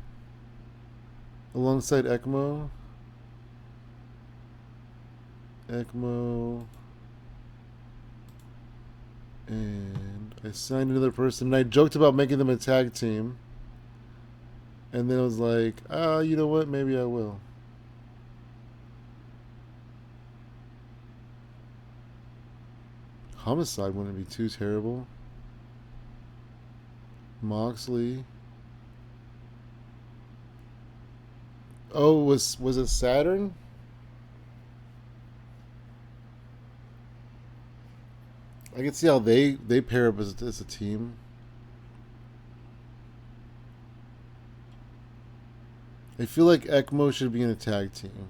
alongside ECMO? ECMO. And I signed another person. And I joked about making them a tag team. And then I was like, you know what? Maybe I will. Homicide wouldn't be too terrible. Moxley. Oh, was it Saturn? I can see how they pair up as a team. I feel like ECMO should be in a tag team.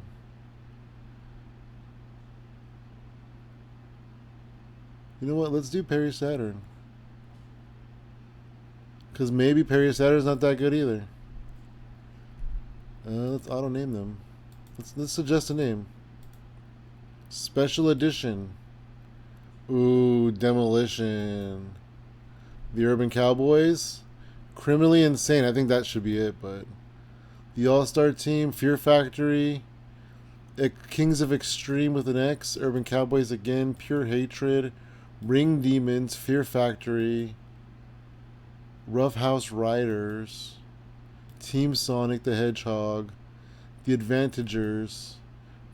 You know what? Let's do Perry Saturn. Because maybe Perry Saturn's not that good either. Let's auto name them. Let's suggest a name. Special Edition. Ooh, Demolition. The Urban Cowboys. Criminally Insane. I think that should be it, but the All-Star Team, Fear Factory, Kings of Extreme with an X, Urban Cowboys again, Pure Hatred, Ring Demons, Fear Factory, Rough House Riders, Team Sonic the Hedgehog, The Advantagers,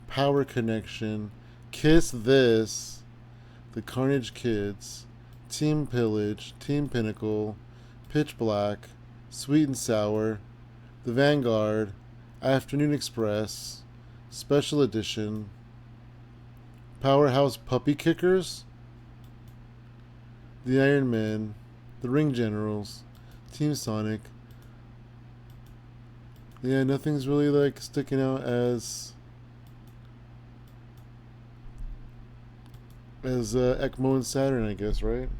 Power Connection, Kiss This, The Carnage Kids, Team Pillage, Team Pinnacle, Pitch Black, Sweet and Sour, The Vanguard, Afternoon Express, Special Edition, Powerhouse Puppy Kickers, The Iron Men, The Ring Generals, Team Sonic. Yeah, nothing's really like sticking out as ECMO and Saturn, I guess, right?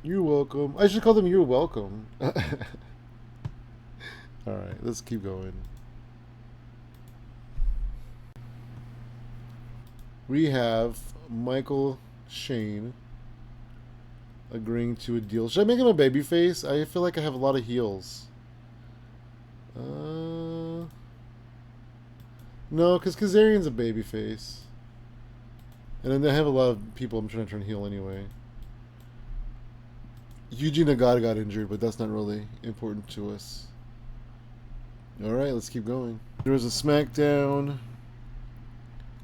You're welcome. I should call them You're Welcome. Alright, let's keep going. We have Michael Shane agreeing to a deal. Should I make him a babyface? I feel like I have a lot of heels. No, because Kazarian's a babyface. And then I have a lot of people I'm trying to turn heel anyway. Yuji Nagata got injured, but that's not really important to us. Alright, let's keep going. There was a SmackDown.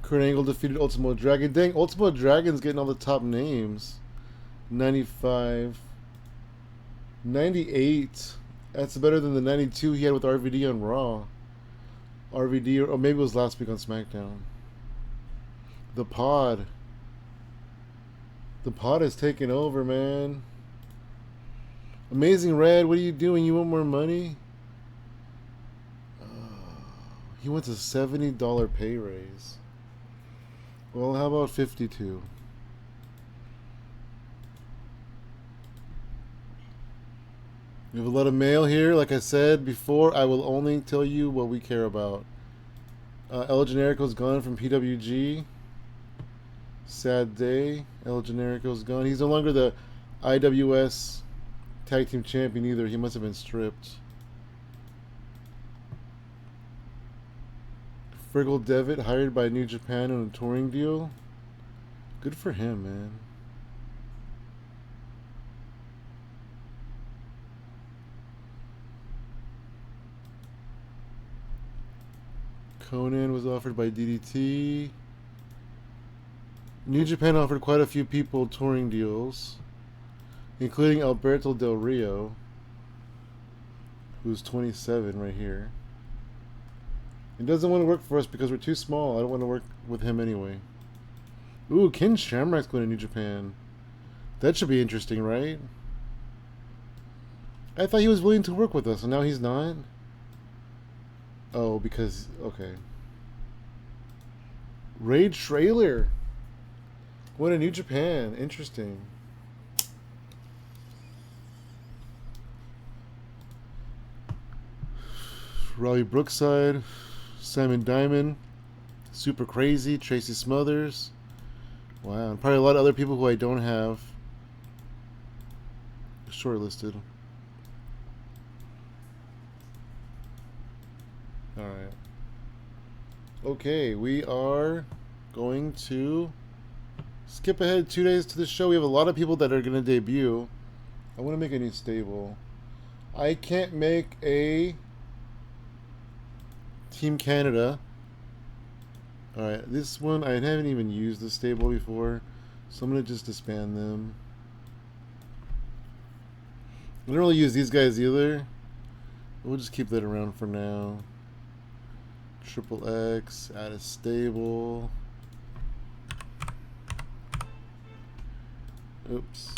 Kurt Angle defeated Ultimo Dragon. Dang, Ultimo Dragon's getting all the top names. 95. 98. That's better than the 92 he had with RVD on Raw. RVD, or maybe it was last week on SmackDown. The Pod. The Pod is taking over, man. Amazing Red, what are you doing? You want more money? He wants a $70 pay raise. Well, how about 52? We have a lot of mail here. Like I said before, I will only tell you what we care about. El Generico's gone from PWG. Sad day. El Generico's gone. He's no longer the IWS Tag Team Champion either. He must have been stripped. Friggle Devitt hired by New Japan on a touring deal. Good for him, man. Conan was offered by DDT. New Japan offered quite a few people touring deals, including Alberto Del Rio, who's 27 right here. He doesn't want to work for us because we're too small. I don't want to work with him anyway. Ooh, Ken Shamrock's going to New Japan. That should be interesting, right? I thought he was willing to work with us, and now he's not? Oh, because... okay. Raid Trailer. Going to New Japan. Interesting. Raleigh Brookside. Simon Diamond. Super Crazy. Tracy Smothers. Wow. And probably a lot of other people who I don't have shortlisted. Alright. Okay, we are going to skip ahead 2 days to the show. We have a lot of people that are going to debut. I want to make a new stable. I can't make a Team Canada. Alright, this one, I haven't even used this stable before, so I'm going to just disband them. I don't really use these guys either. We'll just keep that around for now. Triple X, add a stable. Oops.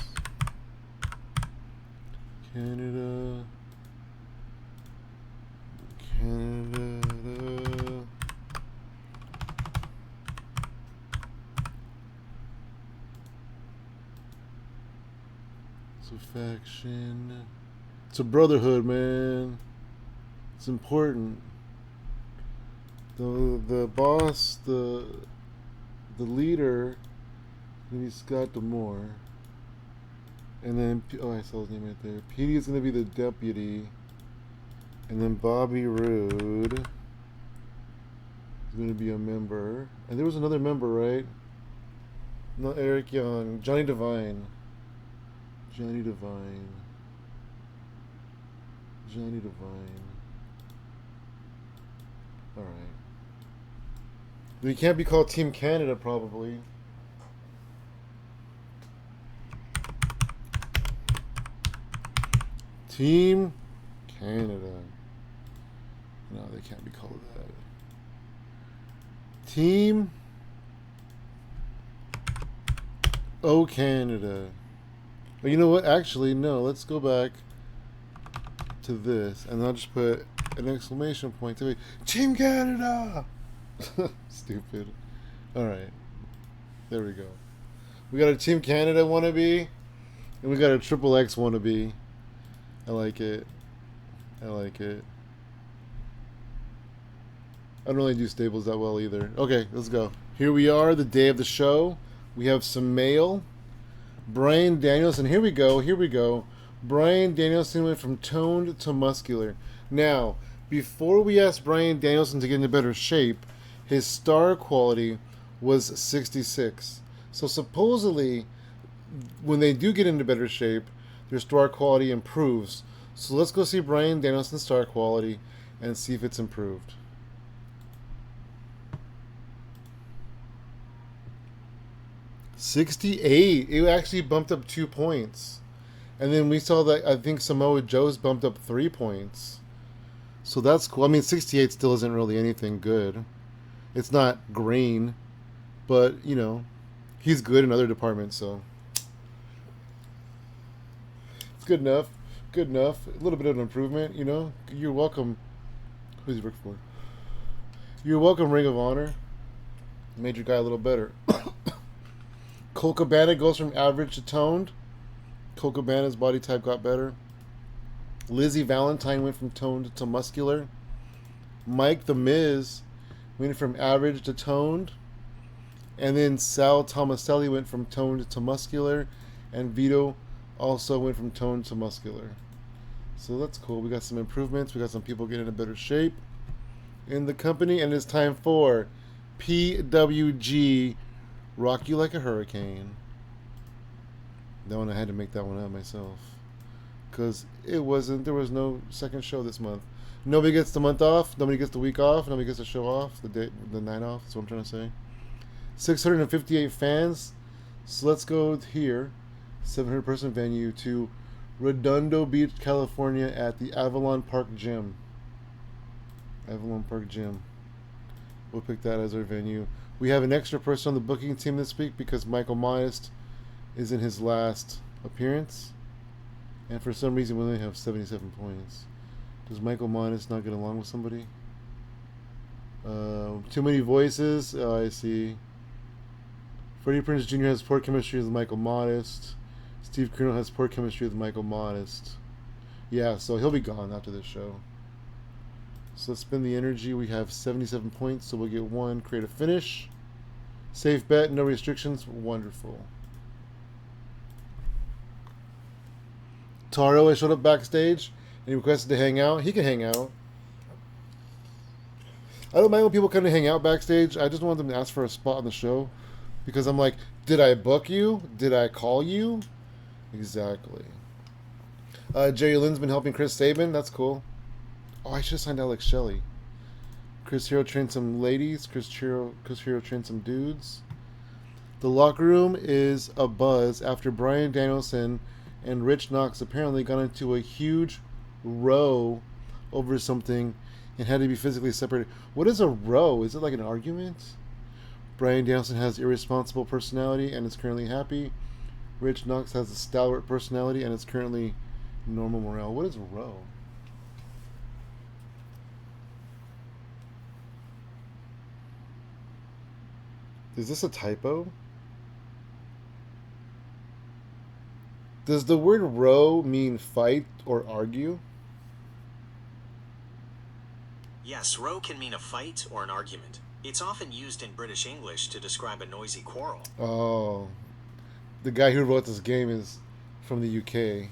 Canada. It's a faction. It's a brotherhood, man. It's important. The boss, the leader, gonna be Scott D'Amore, and then I saw his name right there. Petey is gonna be the deputy, and then Bobby Roode is gonna be a member, and there was another member, right? Not Eric Young, Johnny Devine. Johnny Devine. All right. We can't be called Team Canada, probably. Team Canada. No, they can't be called that. Team O Canada. Well, you know what? Actually, no. Let's go back to this, and I'll just put an exclamation point to it. Team Canada! Stupid. Alright. There we go. We got a Team Canada wannabe, and we got a Triple X wannabe. I like it. I like it. I don't really do stables that well either. Okay, let's go. Here we are, the day of the show. We have some mail. Brian Danielson. Here we go. Here we go. Brian Danielson went from toned to muscular. Now, before we asked Brian Danielson to get into better shape, his star quality was 66. So supposedly, when they do get into better shape, their star quality improves. So let's go see Brian Danielson's star quality and see if it's improved. $68. It actually bumped up 2 points. And then we saw that I think Samoa Joe's bumped up 3 points. So that's cool. I mean, 68 still isn't really anything good. It's not green, but, you know, he's good in other departments, so it's good enough. good enough. A little bit of an improvement, you know. You're welcome. Who's he work for? You're welcome, Ring of Honor. Made your guy a little better. Cole Cabana goes from average to toned. Cole Cabana's body type got better. Lizzie Valentine went from toned to muscular. Mike the Miz went from average to toned. And then Sal Tomaselli went from toned to muscular. And Vito also went from toned to muscular. So that's cool. We got some improvements. We got some people getting in better shape in the company. And it's time for PWG Rock You Like a Hurricane. That one I had to make that one up myself. Because there was no second show this month. Nobody gets the month off. Nobody gets the week off. Nobody gets the show off. The night off. That's what I'm trying to say. 658 fans. So let's go here. 700-person venue to Redondo Beach, California at the Avalon Park Gym. Avalon Park Gym. We'll pick that as our venue. We have an extra person on the booking team this week because Michael Modest is in his last appearance. And for some reason, we only have 77 points. Does Michael Modest not get along with somebody? Too many voices. I see. Freddie Prinze Jr. has poor chemistry with Michael Modest. Steve Corino has poor chemistry with Michael Modest. Yeah, so he'll be gone after this show. So let's spend the energy. We have 77 points, so we'll get one. Create a finish. Safe bet, no restrictions. Wonderful. Taro has showed up backstage and he requested to hang out. He can hang out. I don't mind when people come to hang out backstage. I just want them to ask for a spot on the show. Because I'm like, did I book you? Did I call you? Exactly. Jerry Lynn's been helping Chris Sabin. That's cool. Oh, I should have signed Alex Shelley. Chris Hero trained some ladies. Chris Hero trained some dudes. The locker room is a buzz after Bryan Danielson and Rich Knox apparently got into a huge row over something and had to be physically separated. What is a row? Is it like an argument? Bryan Danielson has irresponsible personality and is currently happy. Rich Knox has a stalwart personality and is currently normal morale. What is a row? Is this a typo? Does the word row mean fight or argue? Yes, row can mean a fight or an argument. It's often used in British English to describe a noisy quarrel. Oh. The guy who wrote this game is from the UK.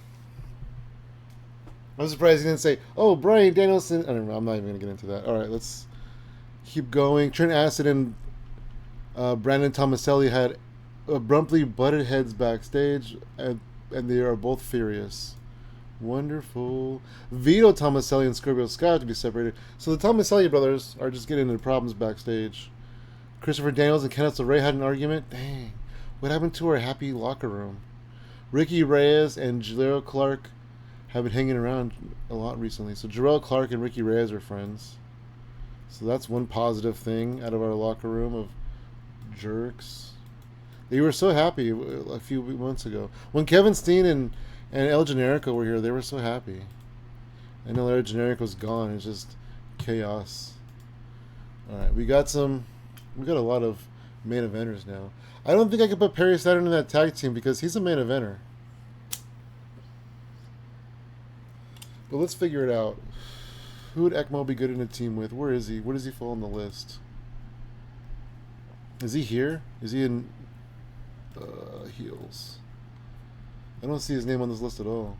I'm surprised he didn't say, oh, Bryan Danielson. I don't know. I'm not even going to get into that. All right, let's keep going. Trent Acid and Brandon Tomaselli had abruptly butted heads backstage, and they are both furious. Wonderful. Vito Tomaselli and Scorpio Sky have to be separated. So the Tomaselli brothers are just getting into problems backstage. Christopher Daniels and Kenneth LeRae had an argument. Dang. What happened to our happy locker room? Ricky Reyes and Jarrell Clark have been hanging around a lot recently. So Jarrell Clark and Ricky Reyes are friends. So that's one positive thing out of our locker room of jerks. They were so happy a few months ago. When Kevin Steen and El Generico were here, they were so happy. And now El Generico's gone. It's just chaos. Alright, we got a lot of main eventers now. I don't think I could put Perry Saturn in that tag team because he's a main eventer. But let's figure it out. Who would Ekmo be good in a team with? Where is he? Where does he fall on the list? Is he here? Is he in heels? I don't see his name on this list at all.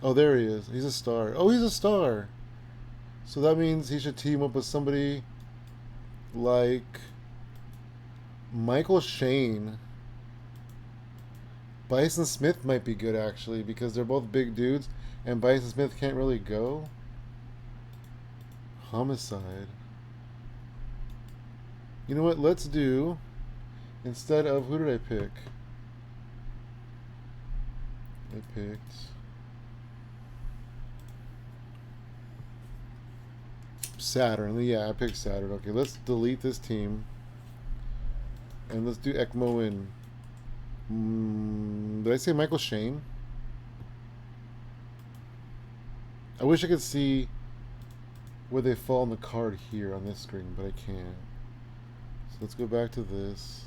Oh, there he is. He's a star. Oh, he's a star. So that means he should team up with somebody like Michael Shane. Bison Smith might be good, actually, because they're both big dudes, and Bison Smith can't really go. Homicide. You know what? Let's do... Instead of... Who did I pick? I picked... Saturn. Yeah, I picked Saturn. Okay, let's delete this team. And let's do Ekmo in Did I say Michael Shane? I wish I could see where they fall on the card here on this screen, but I can't. So let's go back to this.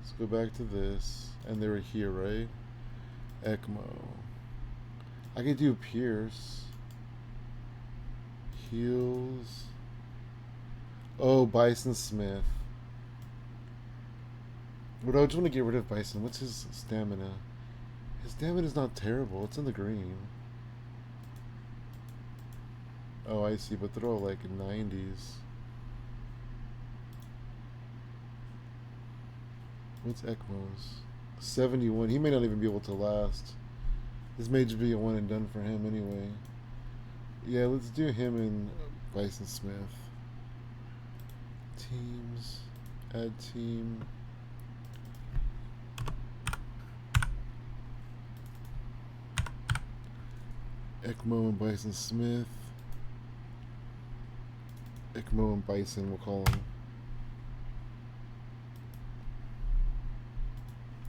Let's go back to this. And they were here, right? ECMO. I could do Pierce. Heels. Oh, Bison Smith. But I just want to get rid of Bison. What's his stamina? His stamina is not terrible. It's in the green. Oh, I see. But they're all like 90s. What's ECMO's? 71. He may not even be able to last. This may just be a one and done for him anyway. Yeah, let's do him and Bison Smith. Teams. Add team. ECMO and Bison Smith. ECMO and Bison, we'll call him.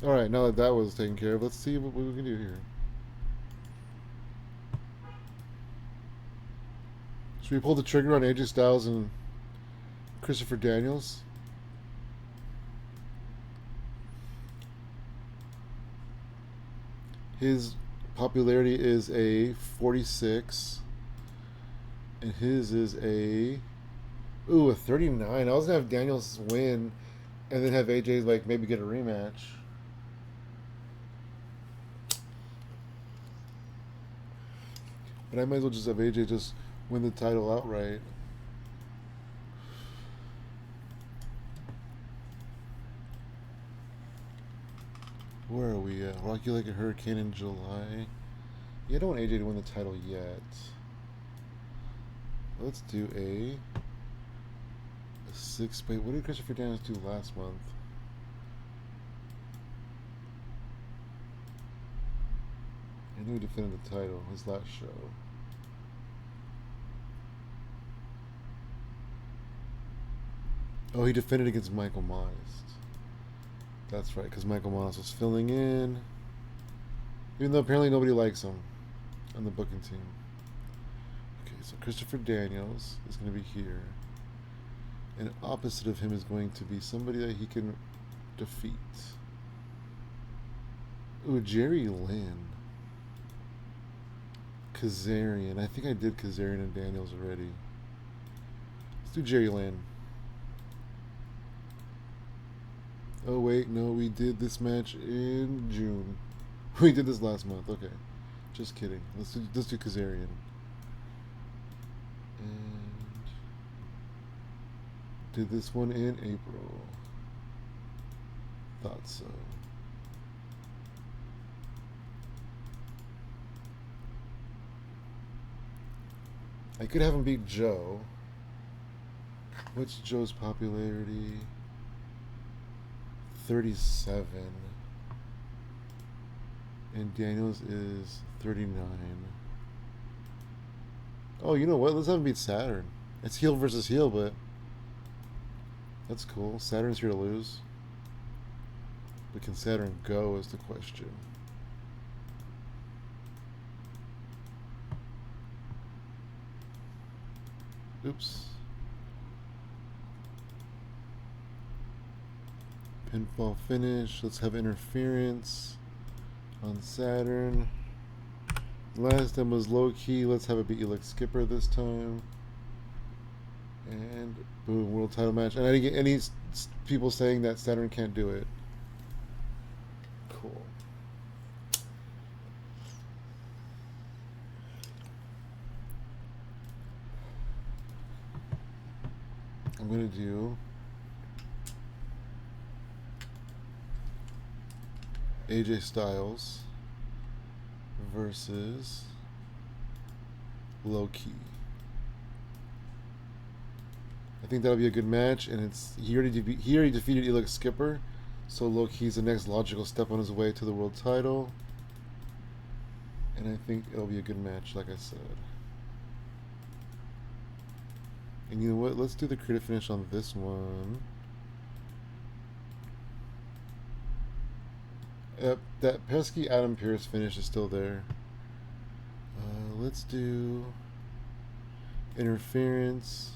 Alright, now that that was taken care of, let's see what we can do here. Should we pull the trigger on AJ Styles and Christopher Daniels? His popularity is a 46. And his is a 39. I was gonna have Daniels win and then have AJ like maybe get a rematch. But I might as well just have AJ just win the title outright. Where are we at? Rocky Like a Hurricane in July. Yeah, I don't want AJ to win the title yet. Let's do a 6. Wait, what did Christopher Daniels do last month? I knew he defended the title his last show. Oh, he defended against Michael Modest. That's right, because Michael Modest was filling in. Even though apparently nobody likes him on the booking team. Okay, so Christopher Daniels is going to be here. And opposite of him is going to be somebody that he can defeat. Ooh, Jerry Lynn. Kazarian. I think I did Kazarian and Daniels already. Let's do Jerry Lynn. Oh wait, no, we did this match in June. We did this last month. Okay, just kidding. Let's do Kazarian. And did this one in April. Thought so. I could have him beat Joe. What's Joe's popularity? 37. And Daniels is 39. Oh, you know what? Let's have him beat Saturn. It's heel versus heel, but that's cool. Saturn's here to lose. But can Saturn go is the question. Oops. Pinfall finish. Let's have interference on Saturn. Last time was low key. Let's have it be Elix Skipper this time. And boom, world title match. And I didn't get any people saying that Saturn can't do it. Cool. I'm gonna do AJ Styles versus Low Key. I think that'll be a good match, and he already defeated Elix Skipper, so Low Key's the next logical step on his way to the world title, and I think it'll be a good match, like I said. And you know what? Let's do the creative finish on this one. Yep, that pesky Adam Pearce finish is still there. Let's do interference.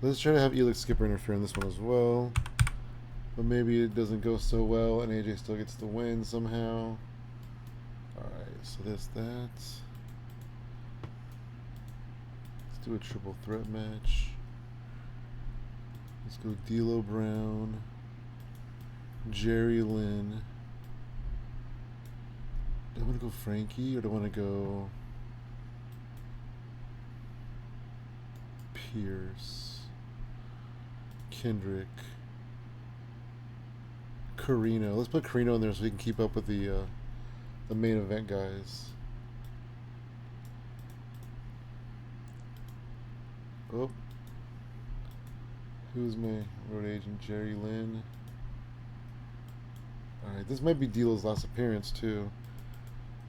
Let's try to have Elix Skipper interfere in this one as well. But maybe it doesn't go so well and AJ still gets the win somehow. Alright, so that's that. Let's do a triple threat match. Let's go D'Lo Brown, Jerry Lynn. Do I want to go Frankie or do I want to go Pierce, Kendrick, Carino? Let's put Carino in there so we can keep up with the main event guys. Oh, who's my road agent? Jerry Lynn. All right, this might be D'Lo's last appearance too.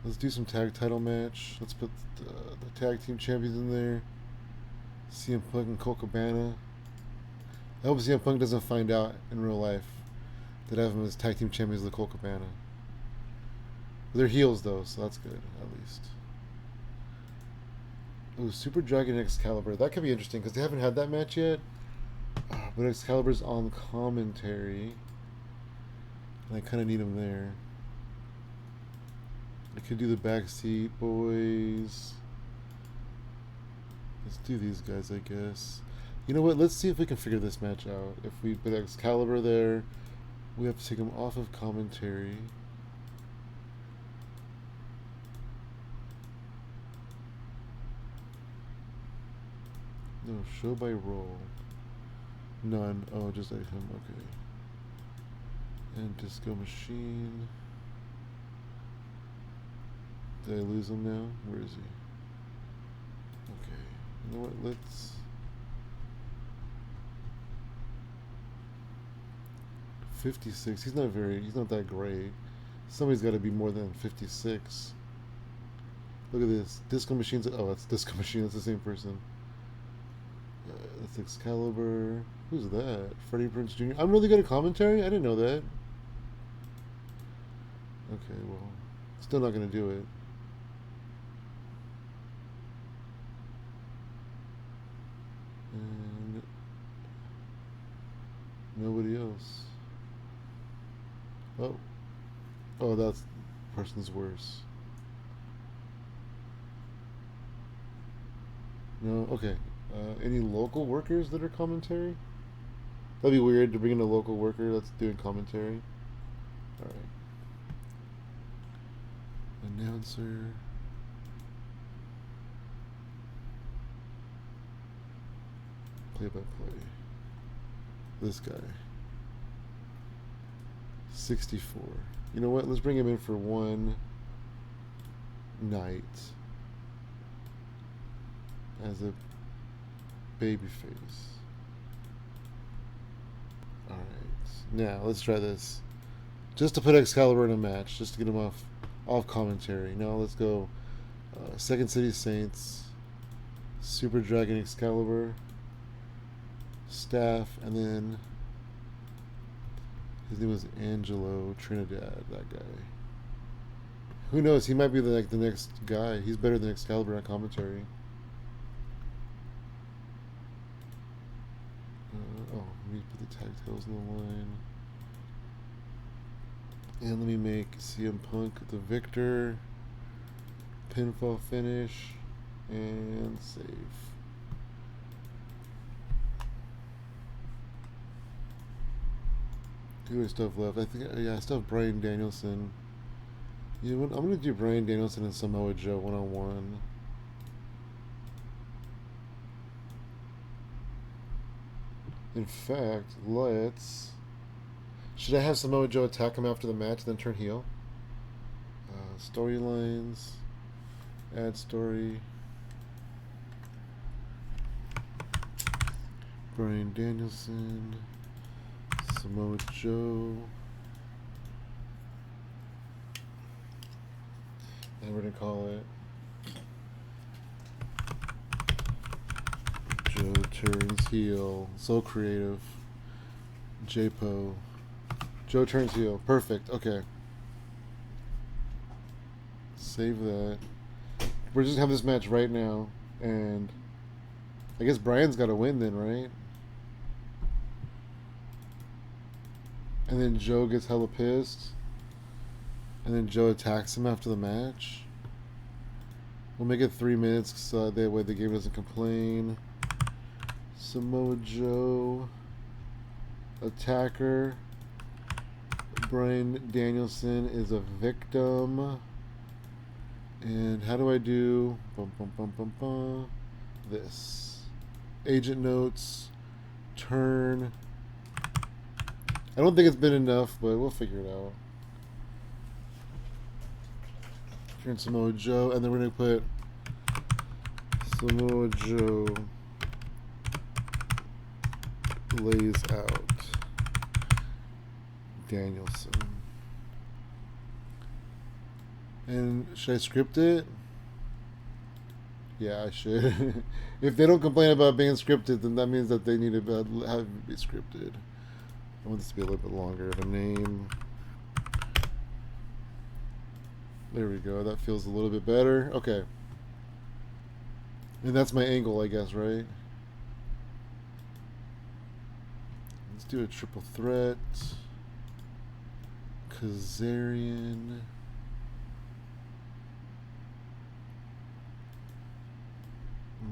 Let's do some tag title match. Let's put the tag team champions in there. CM Punk and Colt Cabana. I hope CM Punk doesn't find out in real life that I have them as tag team champions of the Colt Cabana. They're heels though, so that's good at least. Ooh, Super Dragon Excalibur. That could be interesting because they haven't had that match yet. But Excalibur's on commentary. And I kind of need him there. I could do the Backseat Boys. Let's do these guys, I guess. You know what? Let's see if we can figure this match out. If we put Excalibur there, we have to take him off of commentary. No, show by role. None. Oh, just like him. Okay. And Disco Machine. Did I lose him now? Where is he? Okay. You know what? Let's... 56. He's not that great. Somebody's got to be more than 56. Look at this. Disco Machine's... Oh, that's Disco Machine. That's the same person. That's Excalibur. Who's that? Freddie Prinze Jr. I'm really good at commentary? I didn't know that. Okay, well, still not going to do it. And nobody else. Oh. Oh, that person's worse. No, okay. Any local workers that are commentary? That'd be weird to bring in a local worker that's doing commentary. Alright. Announcer. Play by play. This guy. 64. You know what? Let's bring him in for one night as a baby face. Alright. Now, let's try this. Just to put Excalibur in a match, just to get him off commentary. Now, let's go Second City Saints, Super Dragon Excalibur, Staff, and then his name was Angelo Trinidad, that guy. Who knows? He might be the next guy. He's better than Excalibur on commentary. Let me put the tag titles on the line. And let me make CM Punk the victor. Pinfall finish. And save. Who do I still have left? I think, yeah, I still have Bryan Danielson. You know what? I'm going to do Bryan Danielson and Samoa Joe one-on-one. In fact, let's... Should I have Samoa Joe attack him after the match and then turn heel? Storylines. Add story. Bryan Danielson. Samoa Joe. And we're going to call it Joe Turns Heel. So creative. JPO. Joe Turns Heel. Perfect. Okay. save that. We're just having this match right now, and I guess Brian's got to win then, right? And then Joe gets hella pissed, and then Joe attacks him after the match. We'll make it 3 minutes so that way the game doesn't complain. Samoa Joe, attacker. Brian Danielson is a victim. And how do I do this? Agent notes, turn. I don't think it's been enough, but we'll figure it out. Turn Samoa Joe, and then we're going to put Samoa Joe lays out Danielson. And should I script it? Yeah, I should. If they don't complain about being scripted, then that means that they need to have it be scripted. I want this to be a little bit longer of a name. There we go. That feels a little bit better. Okay. And that's my angle, I guess, right? Let's do a triple threat. Kazarian.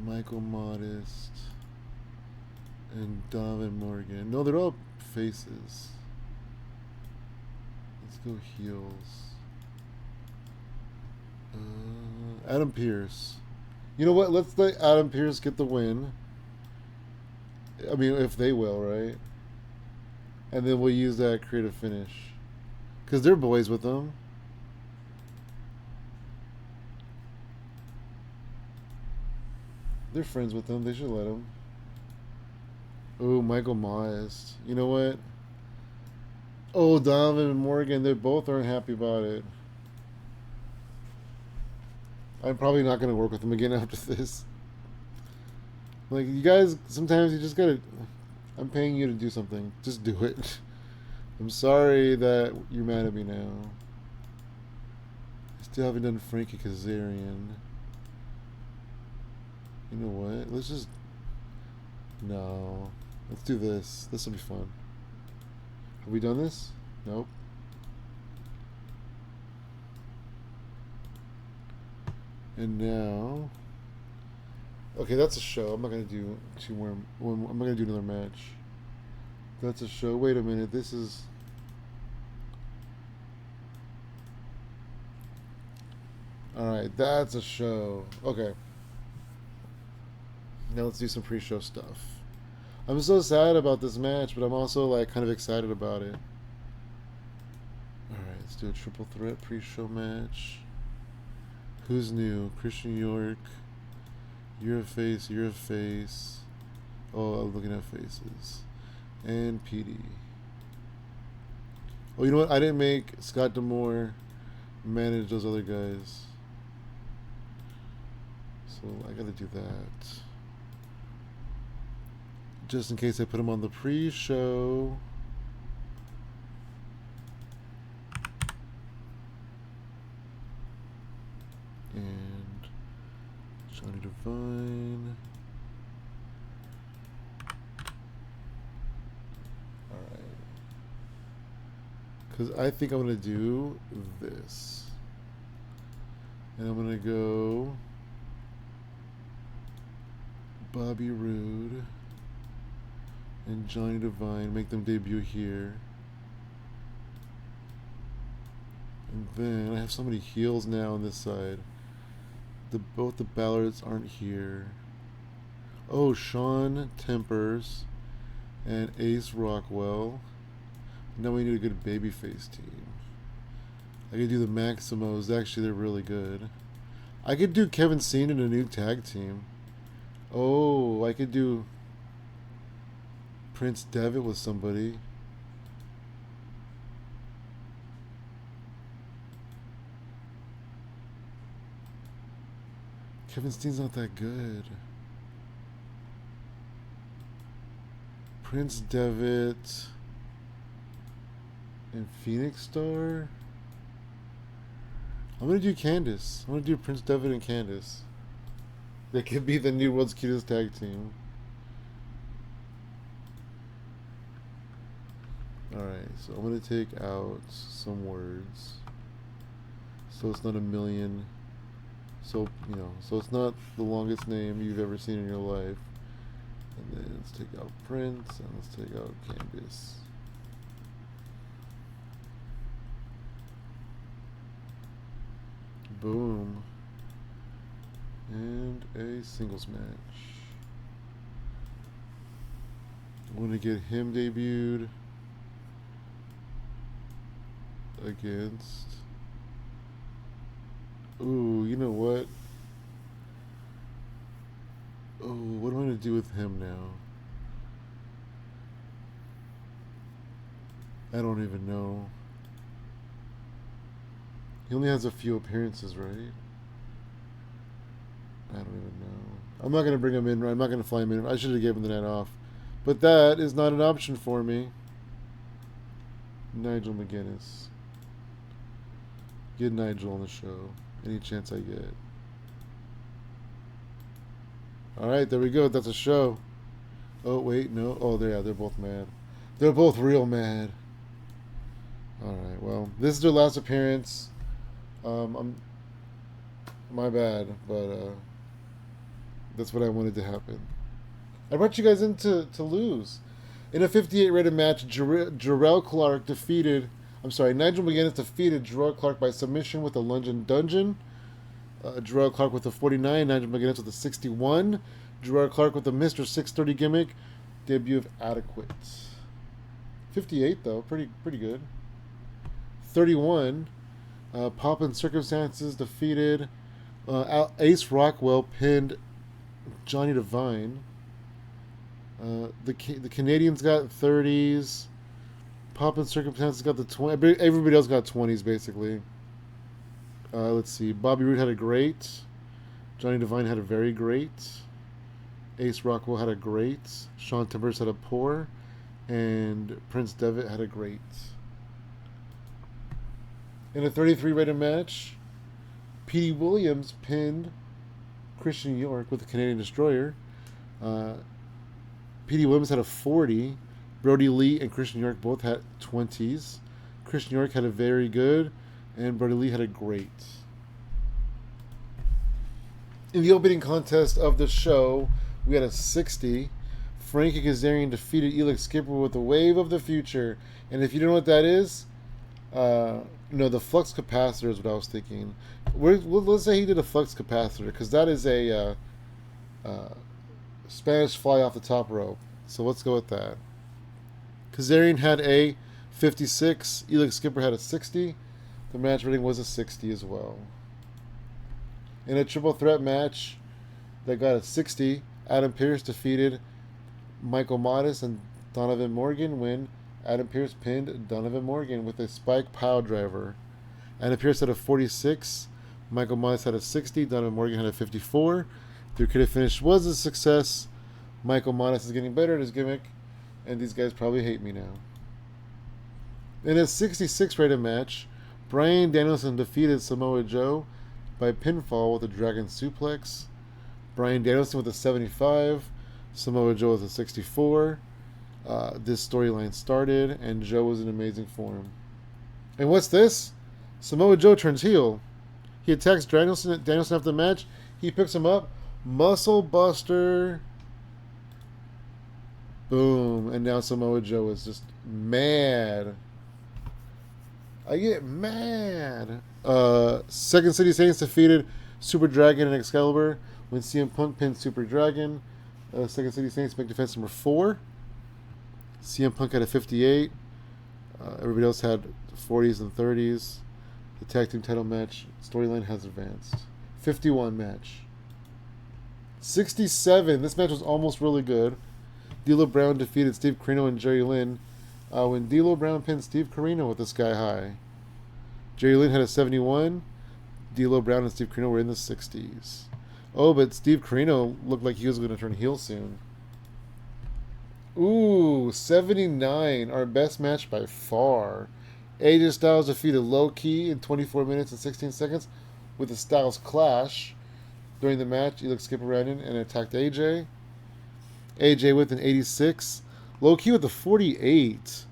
Michael Modest. And Donovan Morgan. No, they're all faces. Let's go heels. Adam Pearce. You know what? Let's let Adam Pearce get the win. I mean, if they will, right? And then we'll use that creative finish. Because they're boys with them. They're friends with them. They should let them. Oh, Michael Myers. You know what? Oh, Donovan and Morgan. They both aren't happy about it. I'm probably not going to work with them again after this. Like, you guys, sometimes you just gotta... I'm paying you to do something. Just do it. I'm sorry that you're mad at me now. I still haven't done Frankie Kazarian. You know what? Let's just... No. Let's do this. This will be fun. Have we done this? Nope. And now... Okay, that's a show. I'm not going to do two more... I'm not going to do another match. That's a show. Wait a minute. This is... Alright, that's a show. Okay. Now let's do some pre-show stuff. I'm so sad about this match, but I'm also like kind of excited about it. Alright, let's do a triple threat pre-show match. Who's new? Christian York. You're a face, you're a face. Oh, I'm looking at faces. And PD. Oh, you know what? I didn't make Scott D'Amore manage those other guys. So I gotta do that. Just in case I put him on the pre-show. And Johnny Devine. Alright. Because I think I'm going to do this. And I'm going to go Bobby Roode and Johnny Devine, make them debut here. And then I have so many heels now on this side. Both the Ballards aren't here. Oh, Sean Tempers and Ace Rockwell. Now we need a good babyface team. I could do the Maximos. Actually, they're really good. I could do Kevin Steen in a new tag team. Oh, I could do Prince Devitt with somebody. Kevin Steen's not that good. Prince Devitt and Phoenix Star. I'm gonna do Candice. I'm gonna do Prince Devitt and Candice. They could be the new world's cutest tag team. Alright, so I'm gonna take out some words. So it's not a million. So, you know, so it's not the longest name you've ever seen in your life. And then let's take out Prince and let's take out Candice. Boom. And a singles match. I want to get him debuted against... Ooh, you know what? Oh, what am I going to do with him now? I don't even know. He only has a few appearances, right? I don't even know. I'm not going to bring him in. I'm not going to fly him in. I should have given the night off. But that is not an option for me. Nigel McGuinness. Get Nigel on the show. Any chance I get. Alright, there we go. That's a show. Oh, wait, no. Oh, they're both mad. They're both real mad. Alright, well, this is their last appearance. My bad, but that's what I wanted to happen. I brought you guys in to lose. In a 58 rated match, Nigel McGuinness defeated Jarrell Clark by submission with a lunge and dungeon. Jarrell Clark with a 49, Nigel McGuinness with a 61. Jarrell Clark with a Mr. 630 gimmick. Debut of Adequate. 58 though, pretty good. 31. Pop and Circumstances defeated Ace Rockwell, pinned Johnny Devine. The Canadians got 30s. Pop and Circumstances got the 20. Everybody else got 20s basically. Let's see. Bobby Roode had a great. Johnny Devine had a very great. Ace Rockwell had a great. Sean Timbers had a poor. And Prince Devitt had a great. In a 33 rated match, Petey Williams pinned Christian York with the Canadian Destroyer. Petey Williams had a 40. Brody Lee and Christian York both had 20s. Christian York had a very good, and Brody Lee had a great. In the opening contest of the show, we had a 60. Frankie Kazarian defeated Elix Skipper with a Wave of the Future. And if you don't know what that is, no, the flux capacitor is what I was thinking. Let's say he did a flux capacitor, because that is a Spanish fly off the top rope. So let's go with that. Kazarian had a 56. Elix Skipper had a 60. The match rating was a 60 as well. In a triple threat match that got a 60, Adam Pearce defeated Michael Modest and Donovan Morgan when Adam Pearce pinned Donovan Morgan with a spike pile driver. Adam Pearce had a 46. Michael Modest had a 60. Donovan Morgan had a 54. The creative finish was a success. Michael Modest is getting better at his gimmick, and these guys probably hate me now. In a 66 rated match, Bryan Danielson defeated Samoa Joe by pinfall with a Dragon Suplex. Bryan Danielson with a 75. Samoa Joe with a 64. This storyline started, and Joe was in amazing form. And what's this? Samoa Joe turns heel. He attacks Danielson after the match. He picks him up. Muscle Buster. Boom. And now Samoa Joe is just mad. I get mad. Second City Saints defeated Super Dragon and Excalibur when CM Punk pinned Super Dragon. Second City Saints make defense number 4. CM Punk had a 58. Everybody else had 40s and 30s. The tag team title match storyline has advanced. 51 match. 67. This match was almost really good. D'Lo Brown defeated Steve Corino and Jerry Lynn when D'Lo Brown pinned Steve Corino with the Sky High. Jerry Lynn had a 71. D'Lo Brown and Steve Corino were in the 60s. Oh, but Steve Corino looked like he was going to turn heel soon. Ooh, 79. Our best match by far. AJ Styles defeated Low Key in 24 minutes and 16 seconds with a Styles Clash. During the match, Elix skipped around in and attacked AJ. AJ with an 86. Low Key with a 48.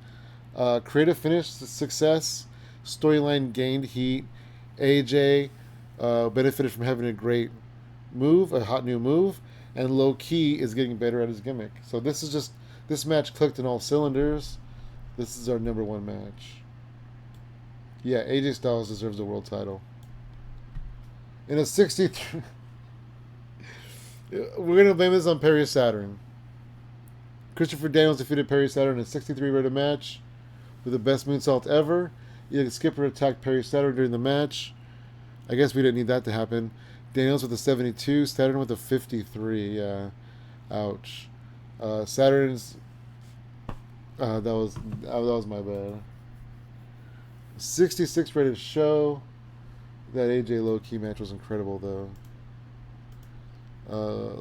Creative finish, success. Storyline gained heat. AJ benefited from having a great move, a hot new move. And Low Key is getting better at his gimmick. So this match clicked in all cylinders. This is our number one match. Yeah, AJ Styles deserves the world title. In a 63... We're going to blame this on Perry Saturn. Christopher Daniels defeated Perry Saturn in a 63 rated match with the best moonsault ever. Skipper attacked Perry Saturn during the match. I guess we didn't need that to happen. Daniels with a 72, Saturn with a 53. Yeah, ouch. Saturn's that was my bad. 66 rated show. That AJ Low Key match was incredible though.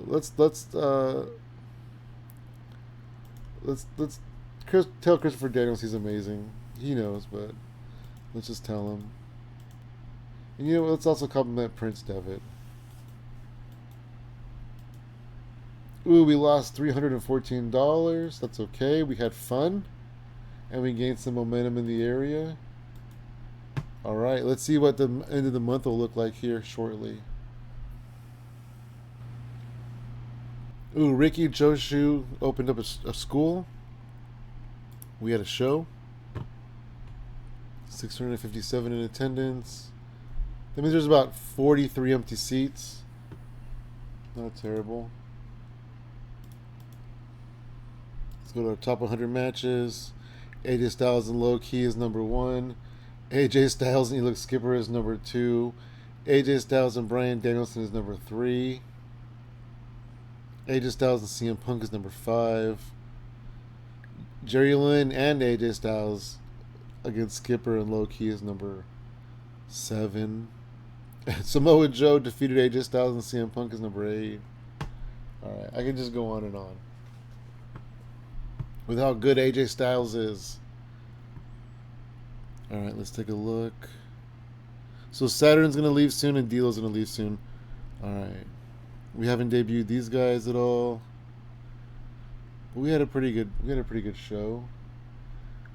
Let's tell Christopher Daniels he's amazing. He knows, but let's just tell him. And let's also compliment Prince Devitt. Ooh, we lost $314. That's okay. We had fun, and we gained some momentum in the area. All right, let's see what the end of the month will look like here shortly. Ooh, Ricky Joshu opened up a school. We had a show. 657 in attendance. That means there's about 43 empty seats. Not terrible. Let's go to our top 100 matches. AJ Styles and Low Key is number 1. AJ Styles and Elix Skipper is number 2. AJ Styles and Bryan Danielson is number 3. AJ Styles and CM Punk is number 5. Jerry Lynn and AJ Styles against Skipper and Low Key is number 7. Samoa Joe defeated AJ Styles and CM Punk is number 8. Alright, I can just go on and on with how good AJ Styles is. Alright, let's take a look. So Saturn's going to leave soon and D'Lo's going to leave soon. Alright. We haven't debuted these guys at all. But we had a pretty good show.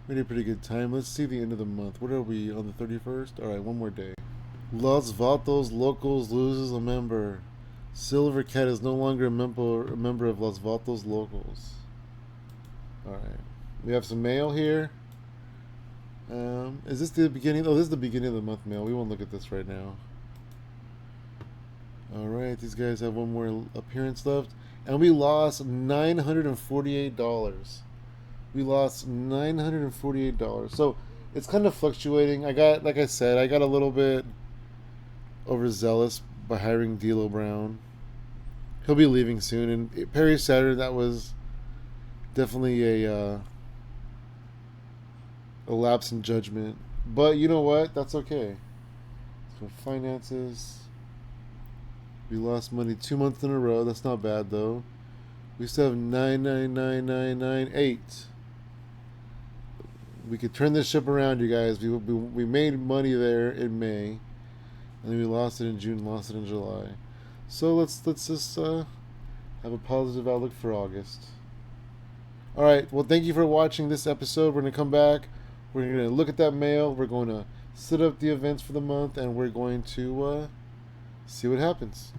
We had a pretty good time. Let's see the end of the month. What are we on the 31st? All right, one more day. Los Vatos Locals loses a member. Silver Cat is no longer a member of Los Vatos Locals. All right. We have some mail here. Is this the beginning? Oh, this is the beginning of the month mail. We won't look at this right now. All right, these guys have one more appearance left, and we lost $948. We lost $948. So it's kind of fluctuating. Like I said, I got a little bit overzealous by hiring D'Lo Brown. He'll be leaving soon, and Perry Saturn, that was definitely a lapse in judgment. But you know what? That's okay. So finances. We lost money 2 months in a row. That's not bad though. We still have 99998. We could turn this ship around, you guys. We made money there in May, and then we lost it in June, lost it in July. So let's just have a positive outlook for August. All right. Well, thank you for watching this episode. We're gonna come back. We're gonna look at that mail. We're going to set up the events for the month, and we're going to see what happens.